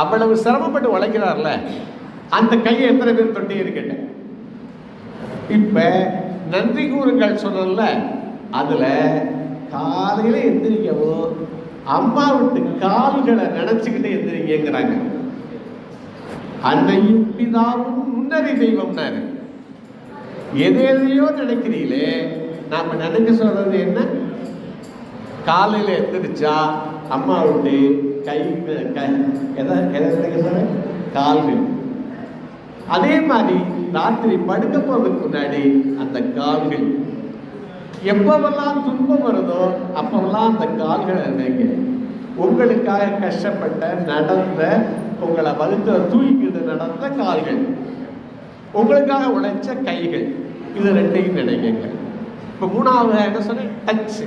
அவ்வளவு சிரமப்பட்டு உழைக்கிறார்ல, அந்த கையை எத்தனை பேர் தொட்டி இருக்கேன். இப்போ நன்றி கூறுங்கள் சொன்னல, அதில் காலையில் எந்திரிக்கவும் அம்மா விட்டு கால்களை நினைச்சுக்கிட்டு எந்திரிக்கிறாங்க. அன்னையும் பிதாவும் முன்னறி தெய்வம்னாரு. எதையோ நினைக்கிறீங்களே, நாம நினைக்க சொல்றது என்ன? காலையில் எந்திரிச்சா அம்மா விட்டு கை எதை நினைக்க சொல்ற? கால்கள். அதே மாதிரி ராத்திரி படுக்க போறதுக்கு முன்னாடி அந்த கால்கள். எப்பவெல்லாம் துன்பம் வருதோ அப்பவெல்லாம் அந்த கால்களை நினைங்க. உங்களுக்காக கஷ்டப்பட்ட நடந்த, உங்களை வலுத்த தூக்கிட்டு நடந்த கால்கள், உங்களுக்காக உழைச்ச கைகள், இது ரெண்டையும் நினைங்க. இப்போ மூணாவது என்ன சொன்ன? டச்.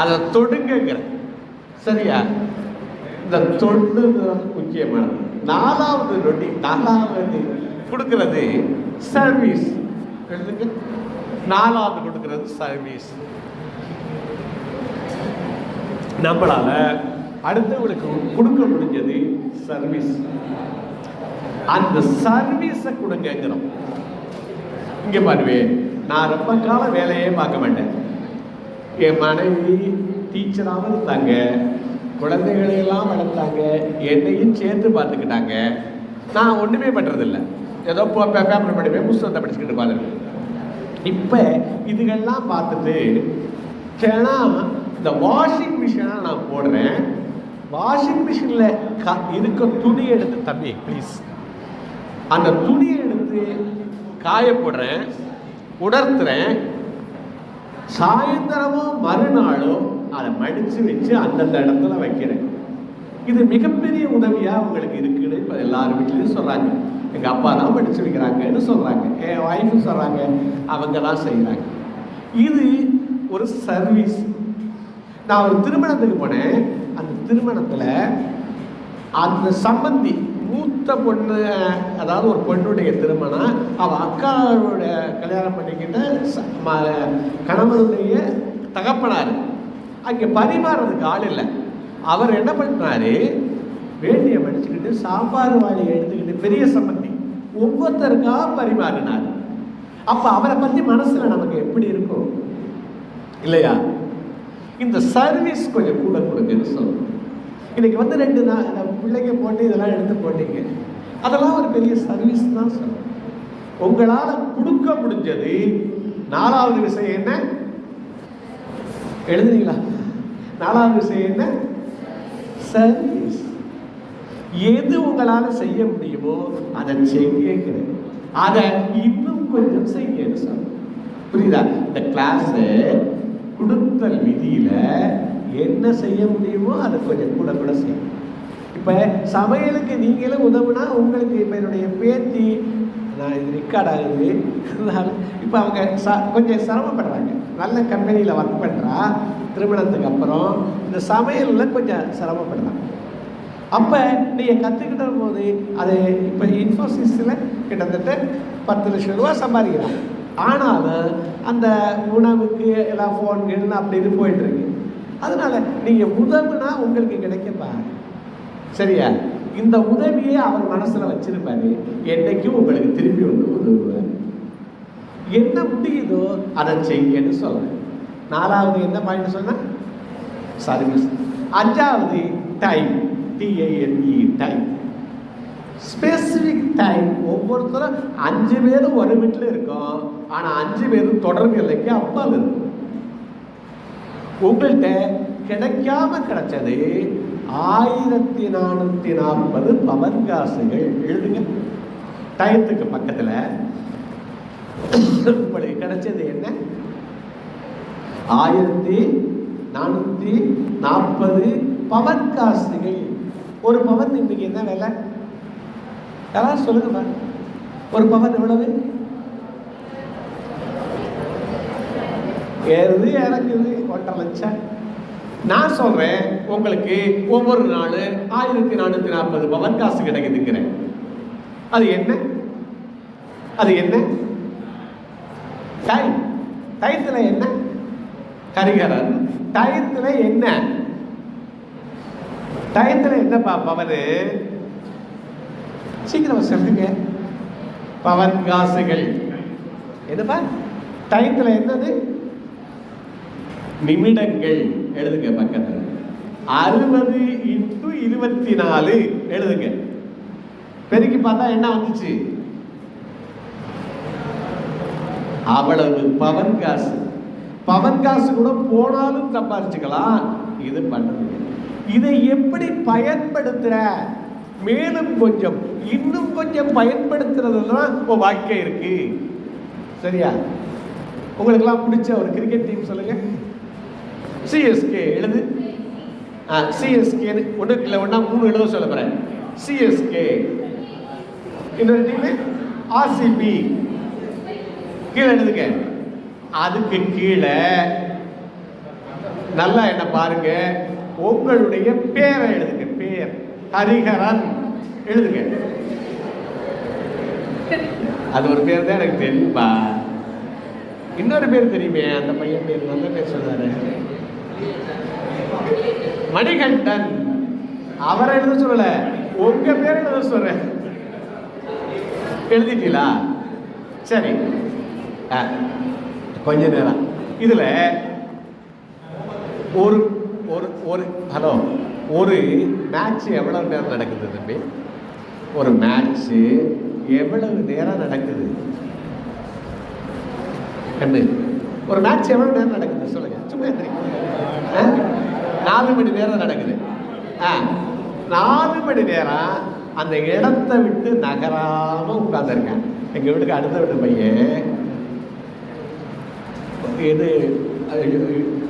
அதை தொடுங்கிற. சரியா? இந்த தொண்டு முக்கியமானது. நாலாவது கொடுக்கிறது சர்வீஸ். எழுதுங்க. நாலாவது கொடுக்கிறது சர்வீஸ். நம்மளால அடுத்தவங்களுக்கு கொடுக்க முடிஞ்சது சர்வீஸ். அந்த சர்வீஸை கொடுங்கிறோம். இங்க பாருவே, நான் ரொம்ப காலம் வேலையே பார்க்க மாட்டேன். என் மனைவி டீச்சராகவும் இருந்தாங்க, குழந்தைகளையெல்லாம் வளர்த்தாங்க, என்னையும் சேர்த்து பார்த்துக்கிட்டாங்க. நான் ஒன்றுமே பண்ணுறதில்லை, ஏதோ பேப்பர் படிப்பேன், புத்தகத்தை படிச்சுக்கிட்டு பார்த்துருக்கேன். இப்போ இதுகள்லாம் பார்த்துட்டு ஏன்னா இந்த வாஷிங் மிஷினை நான் போடுறேன். வாஷிங் மிஷினில் இருக்க துணி எடுத்து, தம்பி ப்ளீஸ், அந்த துணியை எடுத்து காய போடுறேன், உணர்த்துறேன். சாயந்தரமோ மறுநாளோ அதை மடித்து வச்சு அந்தந்த இடத்துல வைக்கிறேன். இது மிகப்பெரிய உதவியாக உங்களுக்கு இருக்குன்னு இப்போ எல்லாரும் வீட்லேயும் சொல்கிறாங்க. எங்கள் அப்பா தான் படித்து வைக்கிறாங்கன்னு சொல்கிறாங்க, என் ஒய்ஃபும் சொல்கிறாங்க, அவங்க தான் செய்கிறாங்க. இது ஒரு சர்வீஸ். நான் ஒரு திருமணத்துக்கு போனேன். அந்த திருமணத்தில் அந்த சம்பந்தி, மூத்த பொண்ணு, அதாவது ஒரு பொண்ணுடைய திருமணம், அவள் அக்காவோட கல்யாணம் பண்ணிக்கிட்ட கணவனுடைய தகப்பனார். அங்கே பரிமாறதுக்கு ஆள் இல்லை. அவர் என்ன பண்ணாரு, வேண்டியை மடிச்சுக்கிட்டு சாம்பார் வாளியை எடுத்துக்கிட்டு, பெரிய சம்பந்தி, ஒவ்வொருத்தருக்கா பரிமாறினார். அப்போ அவரை பற்றி மனசில் நமக்கு எப்படி இருக்கும் இல்லையா? இந்த சர்வீஸ் கொஞ்சம் கூட கொடுக்குன்னு சொல்லணும். இன்னைக்கு வந்து 2 பிள்ளைங்க போட்டு இதெல்லாம் எடுத்து போட்டீங்க, அதெல்லாம் ஒரு பெரிய சர்வீஸ் தான் சொல்லணும். உங்களால் கொடுக்க முடிஞ்சது. 4வது விஷயம் என்ன எழுதுறீங்களா? 4வது விஷயம் என்ன? சர்வீஸ். எது உங்களால் செய்ய முடியுமோ அதை செய்யுங்க, அதை இன்னும் கொஞ்சம் செய்யன்னு சொல்லணும். புரியுதா? இந்த கிளாஸு கொடுத்தல் விதியில என்ன செய்ய முடியுமோ அதை கொஞ்சம் கூட கூட செய்யும். இப்போ சமையலுக்கு நீங்களும் உதவுனா உங்களுக்கு, இப்போ என்னுடைய பேத்தி, நான் இது ரெக்கார்ட் ஆகுது, இப்போ அவங்க கொஞ்சம் சிரமப்படுறாங்க. நல்ல கம்பெனியில் ஒர்க் பண்ணுறா, திருமணத்துக்கு அப்புறம் இந்த சமையலில் கொஞ்சம் சிரமப்படுறாங்க. அப்போ நீங்கள் கற்றுக்கிட்ட போது அது இப்போ இன்ஃபோசிஸில் கிட்டத்தட்ட 10 லட்சம் ரூபா சம்பாதிக்கிறாங்க. ஆனாலும் அந்த உணவுக்கு எல்லாம் ஃபோன்கள் அப்படின்னு போயிட்டுருக்கு. அதனால் நீங்கள் உதவுனா உங்களுக்கு கிடைக்கப்பா. சரியா? இந்த உதவியை அவர் மனசில் வச்சிருப்பாரு, என்றைக்கும் உங்களுக்கு திரும்பி வந்து உதவுவார். என்ன முடியுதோ அதை செய்யன்னு சொல்கிறேன். 4வது என்ன பாயிண்ட் சொன்ன? சர்வீஸ். 5வது time, TIME, time. Specific time. ஒவ்வொருத்தரும் 5 பேரும் ஒரு வீட்டில் இருக்கோம், ஆனால் 5 பேரும் தொடர்பு இல்லைக்கு அப்பால் இருக்கும். உங்கள்கிட்ட கிடைக்காம கிடைச்சது 1440 பவர் காசுகள். எழுதுங்க. டயத்துக்கு பக்கத்தில் உங்களுக்கு கிடைச்சது என்ன? 1440 பவர் காசுகள். ஒரு பவர் இன்னைக்கு என்ன விலை? யாராவது சொல்லுங்க. ஒரு பவர் எவ்வளவு? ஏறுது இறங்குது, 1.5 லட்சம். நான் சொல்றேன் உங்களுக்கு ஒவ்வொரு நாள் 1440 பவர் காசு கிடைக்குதுங்கிறேன். அது என்ன? அது என்ன? டைம். டயத்துல என்ன? கரிகரன். டயத்துல என்ன? டயத்தில் என்னப்பா பவனு? சீக்கிரம் சொல்லுங்க. பவன் காசுகள் என்னப்பா? டயத்தில் என்னது? நிமிடங்கள். எழுதுங்க பக்கத்தில். 60 × 24 எழுதுங்க. பெருக்கி பார்த்தா என்ன வந்துச்சு? அவ்வளவு பவன் காசு. பவன் காசு கூட போனாலும் சம்பாதிச்சுக்கலாம். இது பண்றது. இதை எப்படி பயன்படுத்துற? மேலும் கொஞ்சம் இன்னும் கொஞ்சம் பயன்படுத்துறதுலாம் இப்போ வாழ்க்கை இருக்கு. சரியா? உங்களுக்கெல்லாம் பிடிச்ச ஒரு கிரிக்கெட் டீம் சொல்லுங்க. சிஎஸ்கே எழுது. சிஎஸ்கே ஒன்றுக்கு இல்லை, ஒன்றா 3 எழுத சொல்ல போகிறேன். சிஎஸ்கே. இன்னொரு டீமு ஆர்சிபி. கீழே எழுதுங்க. அதுக்கு கீழே நல்லா என்ன பாருங்க, உங்களுடைய பேரை எழுதுங்க. பேர் ஹரிஹரன் எழுதுங்க. அது ஒரு பேர் தான் எனக்கு தெரியும்பா. இன்னொரு பேர் தெரியுமே, அந்த பையன் பேர் நல்ல பேர் சொன்னாரு, மணிகண்டன். அவரை எழுத சொல்லல, உங்க பேர் எழுத சொல்றேன். எழுதிட்டீங்களா? சரி, கொஞ்ச நேரம் இதுல ஒரு ஒரு ஒரு ஹலோ ஒரு மேட்ச் எவ்வளவு நேரம் நடக்குது தம்பி? ஒரு மேட்ச் எவ்வளவு நேரம் நடக்குது கண்ணு? ஒரு மேட்ச் எவ்வளவு நேரம் நடக்குது சொல்லுங்க. சும்மா 4 மணி நேரம் நடக்குது. 4 மணி நேரம் அந்த இடத்தை விட்டு நகராம உட்கார்ந்துருக்கேன். எங்க வீட்டுக்கு அடுத்த வீட்டு பையன் இது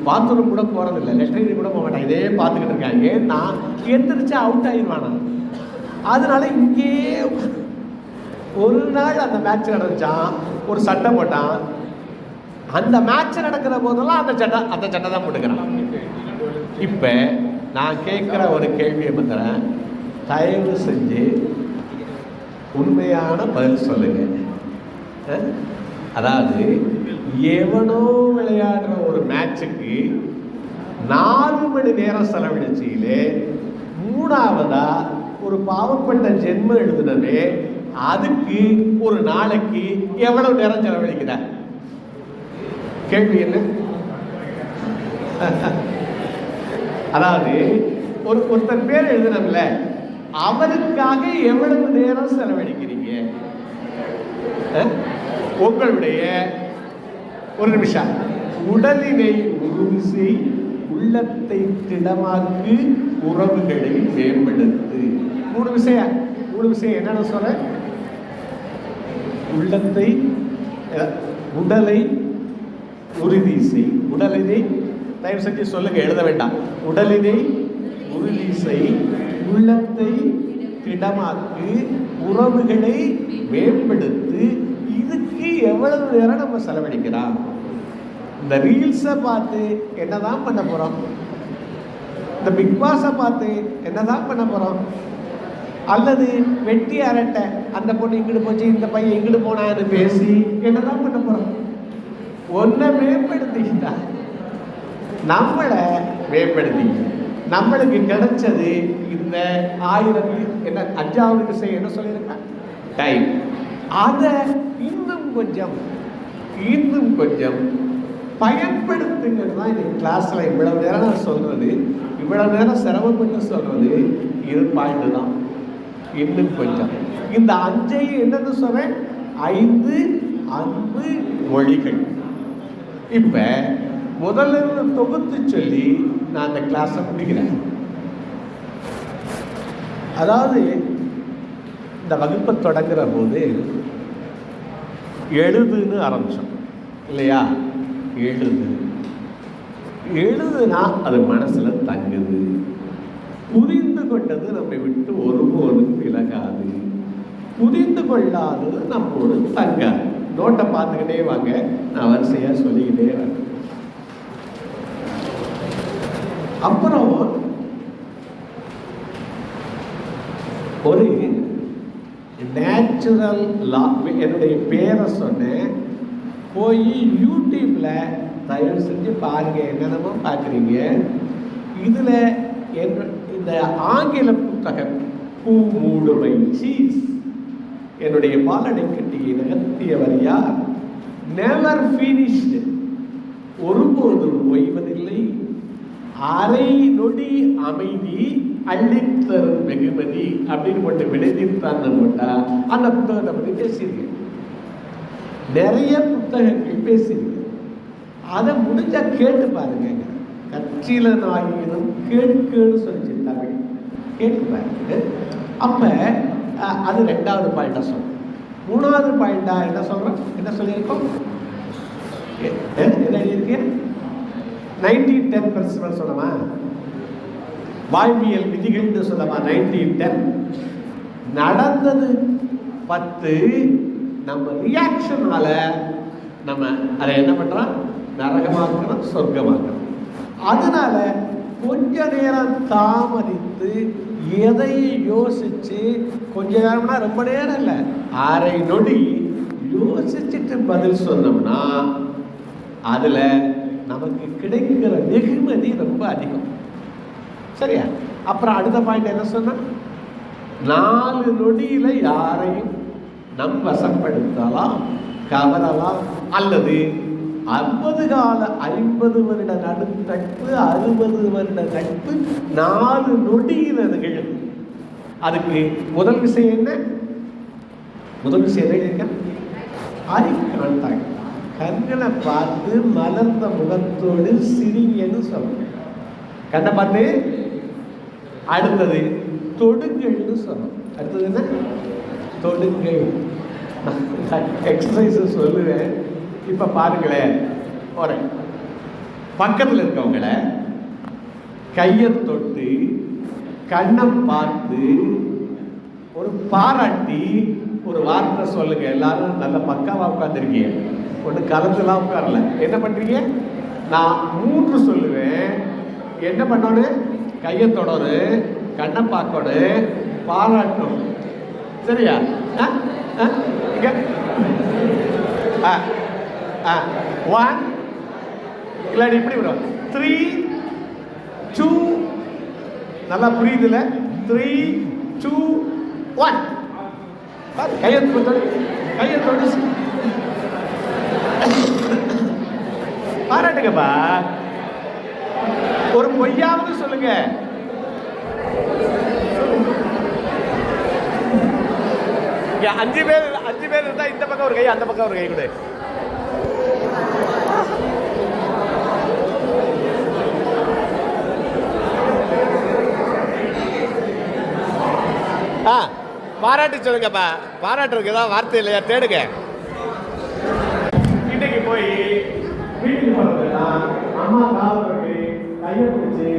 பாத்ரூம் கூட போறதில்லை, லெட்டரின் கூட போக மாட்டான். இதே பார்த்துக்கிட்டு இருக்காங்க. நான் எந்திரிச்சா அவுட் ஆயிடுவானா. அதனால இங்கே ஒரு நாள் அந்த மேட்ச் நடந்துச்சான். ஒரு சட்டை போட்டான். அந்த மேட்ச் நடக்கிற போதெல்லாம் அந்த சட்டை தான் போட்டுக்கிறான். இப்ப நான் கேட்கிற ஒரு கேள்வியை பத்திரேன், தயவு செஞ்சு உண்மையான பதில் சொல்லுங்க. அதாவது எவனோ விளையாடுற ஒரு மேட்சுக்கு 4 மணி நேரம் செலவழிச்சிலே, 3ஆவதா ஒரு பாவப்பட்ட ஜென்மம் எழுதுனதே, அதுக்கு ஒரு நாளைக்கு எவ்வளவு நேரம் செலவழிக்கிற? கேள்வி என்ன? அதாவது ஒருத்தர் பேர் எழுதுனதுல அவருக்காக எவ்வளவு நேரம் செலவழிக்கிறீங்க? உங்களுடைய ஒரு நிமிஷம். உடலினை உறுதி, உள்ளத்தை திடமாக்கு, உறவுகளை மேம்படுத்து. 3 விஷயம். 3 விஷயம் என்னன்னு சொல்ற? உள்ளத்தை, உடலை உறுதி செய். உடலினை தயவு செஞ்சு சொல்லுங்க, எழுத வேண்டாம். உடலினை உறுதி செய், உள்ளத்தை திடமாக்கு, உறவுகளை மேம்படுத்து. இதுக்கு எவ்வளவு நேரம் நம்ம செலவழிக்கிறோம்? இந்த ரீல்ஸை பார்த்து என்னதான் பண்ண போறோம்? இந்த பிக் பாஸை பார்த்து என்னதான் பண்ண போறோம்? அல்லது வெட்டி அரட்டை, அந்த பொண்ணு இங்கிட்டு போச்சு, இந்த பையன் இங்கிட்டு போனான்னு பேசி என்னதான் பண்ண போறோம்? ஒன்றை மேம்படுத்திக்கிட்டா நம்மளை மேம்படுத்தி நம்மளுக்கு கிடைச்சது இந்த 1000 என்ன 5வது விஷயம் என்ன சொல்லியிருக்கா? டைம். அதை இன்னும் கொஞ்சம் பயன்படுத்துங்கிறது தான் இந்த கிளாஸில் இவ்வளவு நேரம் நான் சொல்றது, இவ்வளவு நேரம் சிரமப்பட்டு சொல்றது. இது பாயிண்ட் தான். இன்னும் கொஞ்சம் இந்த 5 என்னன்னு சொல்றேன்? 5 அன்பு மொழிகள். இப்ப முதல்ல தொகுத்து சொல்லி நான் அந்த கிளாஸை முடிக்கிறேன். அதாவது இந்த வகுப்பை தொடங்குற போது எழுதுன்னு ஆரம்பிச்சோம் இல்லையா? எழுதுனா அது மனசுல தங்குது. புரிந்து கொண்டது நம்மை விட்டு ஒருபோதும் விலகாது. புரிந்து கொள்ளாதது நம்மோடு தங்காது. நோட்டை பார்த்துக்கிட்டே வாங்க, நான் வரிசையா சொல்லிக்கிட்டே வரேன். அப்புறம் ஒரு நேச்சுரல் லா, என்னுடைய பேரை சொன்னேன். போய் யூடியூப்ல தயவு செஞ்சு பாருங்க, என்னென்னமோ பார்க்குறீங்க. இதில் இந்த ஆங்கில புத்தகம் பூ மூடுமை சீஸ் என்னுடைய பாலடை கட்டியை நகர்த்தியவர் யார்? நெவர் ஃபினிஷ்டு, ஒருபோதும் ஓய்வதில்லை, அரை நொடி அமைதி அள்ளித்தரும் வெகுமதி அப்படின்னு போட்டு விளைவித்தான் போட்டா அந்த புத்தகத்தை பற்றி பேசியிருக்கேன். நிறைய புத்தகங்கள் பேசியிருக்கு. அதை முடிஞ்சா கேட்டு பாருங்க. கற்றில நாயினும் கேட்குன்னு சொல்லிச்சு தமிழ், கேட்டு பாருங்க. அப்ப அது 2வது பாயிண்டா சொல்றேன். 3வது பாயிண்டா என்ன சொல்றோம்? என்ன சொல்லியிருக்கோம்? என்ன எழுதியிருக்கு? 1910 பிரின்சிபல் சொல்லமா, வாழ்வியல் விதிகள்னு சொல்லமா. 1910 நடந்தது 10, நம்ம ரியாக்ஷனால நம்ம அதை என்ன பண்றோம்? நரகமாக்கணும், சொர்க்கமாக்கணும். அதனால கொஞ்ச நேரம் தாமதித்து எதை யோசிச்சு, கொஞ்ச நேரம்னா ரொம்ப நேரம் இல்லை, அரை நொடி யோசிச்சுட்டு பதில் சொன்னோம்னா அதுல நமக்கு கிடைக்கிற வெகுமதி ரொம்ப அதிகம். சரியா? அப்புறம் அடுத்த பாயிண்ட் என்ன சொன்னா, 4 நொடியில யாரையும் நம் வசப்படுத்தலாம், கவரலாம், அல்லது 50 வருட நட்பு, 60 வருட நட்பு 4 நொடியில் நிகழும். அதுக்கு முதல் விஷயம் என்ன? முதல் விஷயம் என்ன? ஐ கான்டாக்ட், கண்களை பார்த்து மலர்ந்த முகத்தோடு சிரிங்கன்னு சொல்லணும். கண்ணை பார்த்து. அடுத்தது தொடுங்கள்னு சொல்லணும். அடுத்தது என்ன? தொடுங்கள். எக்ஸசைஸ் சொல்லுவேன். இப்ப பாருங்களேன், ஒரு பக்கத்தில் இருக்கவங்கள கையை தொட்டு கண்ணை பார்த்து ஒரு பாராட்டி ஒரு வார்த்தை சொல்லுங்க. எல்லாரும் நல்ல பக்காவா உட்காந்துருக்கீங்க, ஒன்று கலந்துலாம் உட்காரல. என்ன பண்றீங்க? நான் 3 சொல்லுவேன். என்ன பண்ணணும்? கையை தொடரும், கண்ணை பார்க்கணும், பாராட்டணும். சரியா? இங்க 1 இல்லாடி இப்படி வரும். 3 2 நல்லா புரியுதுல? 3 2 1 கையெழுத்து பாராட்டுங்கப்பா. ஒரு பொய்யாவது சொல்லுங்க. அஞ்சு பேர் இருந்தா இந்த பக்கம் ஒரு கை, அந்த பக்கம் ஒரு கை கொடு. பாராட்டு சொல்லுங்கப்பா. பாராட்டுறதுக்கு ஏதாவது வார்த்தை இல்லையா? தேடுங்க. இன்னைக்கு போய் வீட்டுக்கு போறதுனா அம்மா காவலுக்கு கையை பிடிச்சி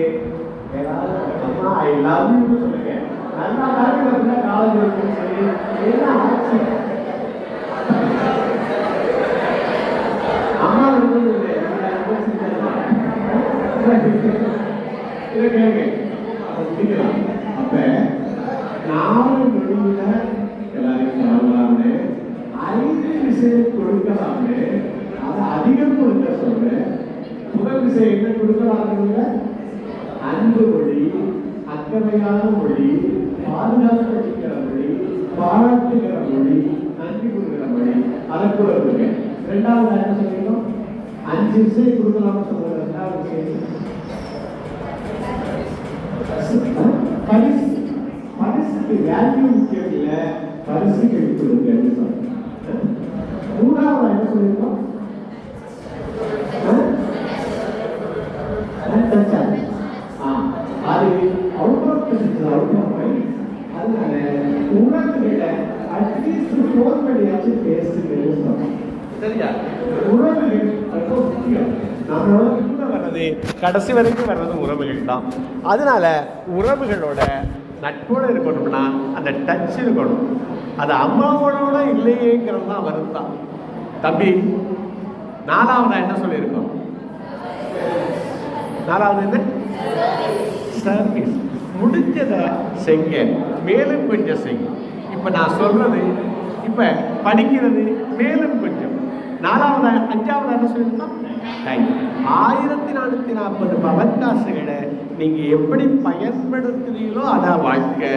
அம்மா ஐ லவ் யூ சொல்லுங்க. நல்லா காவலுக்கு காவல் பிடிச்சி என்ன ஆச்சு அம்மா இதை கேளுங்க. அப்ப 4 நொடியில எல்லாரையும் சொல்லலாம்னு, 5 விஷயம் கொடுக்கலாம்னு, அதை அதிகம் கொடுக்க சொல்ற. முதல் விஷயம் என்ன கொடுக்கலாம்னு? அன்பு மொழி, அக்கறையான மொழி, பாதுகாப்பளிக்கிற மொழி, பாராட்டுகிற மொழி, நன்றி கொடுக்கிற மொழி, அதை கூட இருக்கு. 2வது என்ன சொல்லிக்கணும்? 5 விஷயம் கொடுக்கலாம்னு சொல்ற. 2வது விஷயம் பரிசுக்கு வேல்யூ முக்கியம் இல்லை, பரிசுகள் கொடுங்கன்னு சொல்றேன். 3வது என்ன சொல்லியிருக்கோம்? அது அதனால உறவுகளை அட்லீஸ்ட் ஃபோன் பண்ணியாச்சு பேசுங்கன்னு சொல்றோம். சரியா? உறவுகள் ரொம்ப முக்கியம். நம்மளோட கூட வர்றது, கடைசி வரைக்கும் வர்றது உறவுகள் தான். அதனால உறவுகளோட நட்போடு இருக்கணும்னா அந்த டச் இருக்கணும். அது அம்மாவோட இல்லையேங்கிறது தான் வருத்தான். தம்பி 4வது என்ன சொல்லியிருக்கோம்? 4வது என்ன? சர்வீஸ். முடிஞ்சதை செய்ய, மேலும் கொஞ்சம் செய்யும். இப்போ நான் சொல்றது, இப்போ படிக்கிறது மேலும் கொஞ்சம். 4வது 5வது என்ன சொல்லியிருக்கோம்? டைம். 1440 பவன் காசுகளை நீங்கள் எப்படி பயன்படுத்துறீங்களோ அதான் வாழ்க்கை.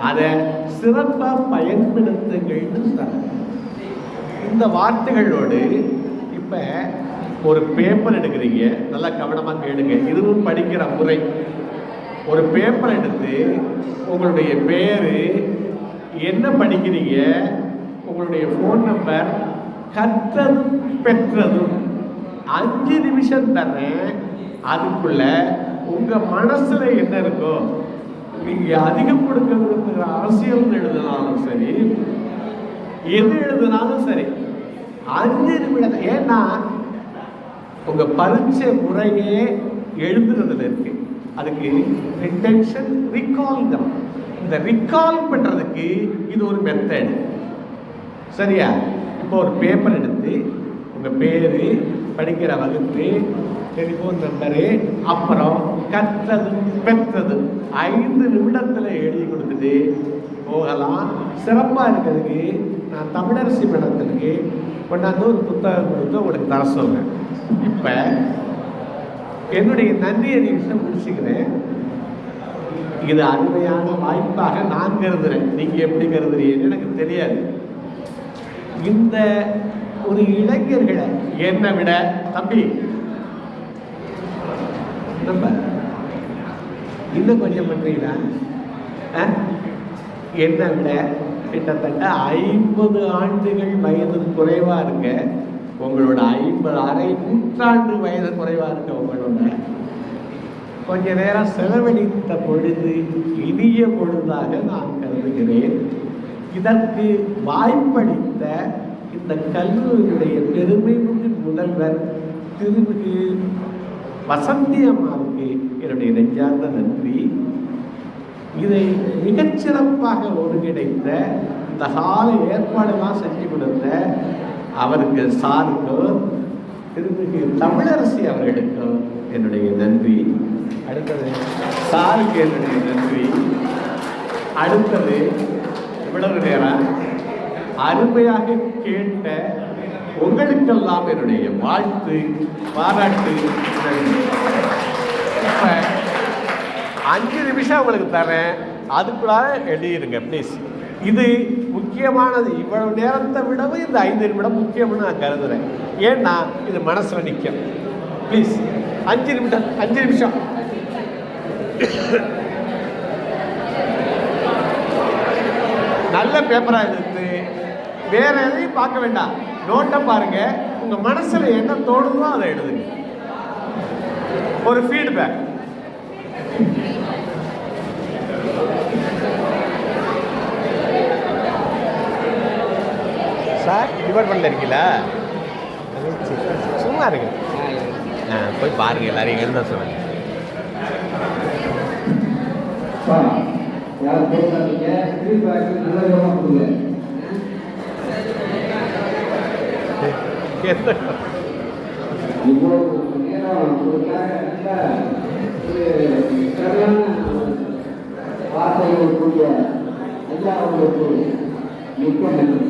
அதை சிறப்பாக பயன்படுத்துங்கள்னு சொல்றேன். இந்த வார்த்தைகளோடு இப்போ ஒரு பேப்பர் எடுக்கிறீங்க, நல்லா கவனமாக கேளுங்க, இதுவும் படிக்கிற முறை. ஒரு பேப்பர் எடுத்து உங்களுடைய பேர், என்ன படிக்கிறீங்க, உங்களுடைய ஃபோன் நம்பர், கற்றதும் பெற்றதும் 5 நிமிஷம் தரேன். அதுக்குள்ள உங்கள் மனசில் என்ன இருக்கோ, நீங்கள் அதிகம் கொடுக்க விரும்புகிற அரசியல் எழுதினாலும் சரி, எது எழுதினாலும் சரி, 5 நிமிடம். ஏன்னா உங்கள் பரீட்சை முறையே எழுதுறதுல இருக்கு. அதுக்கு ரிட்டென்ஷன், ரிகால் தான். இந்த ரிகால் பண்ணுறதுக்கு இது ஒரு மெத்தட். சரியா? இப்போ ஒரு பேப்பர் எடுத்து உங்கள் பேர், படிக்கிற வகுப்பு, டெலிஃபோன் நம்பரு, அப்புறம் கற்றது பெற்றது 5 நிமிடத்தில் எழுதி கொடுத்துட்டு போகலாம். சிறப்பாக இருக்கிறதுக்கு நான் தமிழரசி மேடத்திற்கு கொண்டாந்து ஒரு புத்தகம் கொடுத்து உங்களுக்கு தர சொல்கிறேன். இப்போ என்னுடைய நன்றி அறிவிச்சை முடிச்சுக்கிறேன். இது அருமையான வாய்ப்பாக நான் கருதுகிறேன். நீங்கள் எப்படி கருதுறீங்கன்னு எனக்கு தெரியாது. இந்த ஒரு இளைஞர்களை என்னை விட, தம்பி நம்ம இன்னும் கொஞ்சம் பண்ணுறீங்களா, என்னை விட கிட்டத்தட்ட 50 ஆண்டுகள் வயது குறைவாக இருக்க உங்களோட, 50 அரை நூற்றாண்டு வயது குறைவாக இருக்க உங்களோட கொஞ்ச நேரம் செலவழித்த பொழுது இனிய பொழுதாக நான் கருதுகிறேன். இதற்கு வாய்ப்பளித்த இந்த கல்லூரியுடைய பெருமைமிகு முதல்வர் திருமிகு வசந்தி அம்மாவுக்கு என்னுடைய நெஞ்சார்ந்த நன்றி. இதை மிகச்சிறப்பாக ஒருங்கிணைத்த, இந்த கால ஏற்பாடெல்லாம் செஞ்சு கொடுத்த அவருக்கு, சாருக்கும் திருமிகு தமிழரசி அவர்களுக்கும் என்னுடைய நன்றி. அடுத்தது சாருக்கு என்னுடைய நன்றி. அடுத்தது இவ்வளவு நேரம் அருமையாக கேட்ட உங்களுக்கெல்லாம் என்னுடைய வாழ்த்து, பாராட்டு. இப்போ 5 நிமிஷம் உங்களுக்கு தரேன், அதுக்குள்ளார எழுதிடுங்க ப்ளீஸ். இது முக்கியமானது. இவ்வளவு நேரத்தை விடவும் இந்த 5 நிமிடம் முக்கியம்னு நான் கருதுகிறேன். ஏன்னா இது மனசில் நிற்கும். ப்ளீஸ் 5 நிமிடம், 5 நிமிஷம். நல்ல பேப்பராக எடுத்து வேற எதையும் பார்க்க வேண்டாம், நோட்டை பாருங்க, உங்க மனசுல என்ன தோணுதோ அதை எழுதுங்க. ஒரு ஃபீட்பேக். சார் டிபார்ட்மெண்ட்ல இருக்கீங்களா? சும்மா இருக்கு, போய் பாருங்க, எல்லாரையும் எழுத சொல்லுங்க. யாரும் பேசாதீங்க, ஃபீட்பேக் நல்ல விதமாக கொடுங்க. இவ்வளவு நேரம் கொடுத்தாங்க, சரியான வார்த்தைகள் கூடிய ஐயா அவர்களுக்கு மிக்க நன்றி.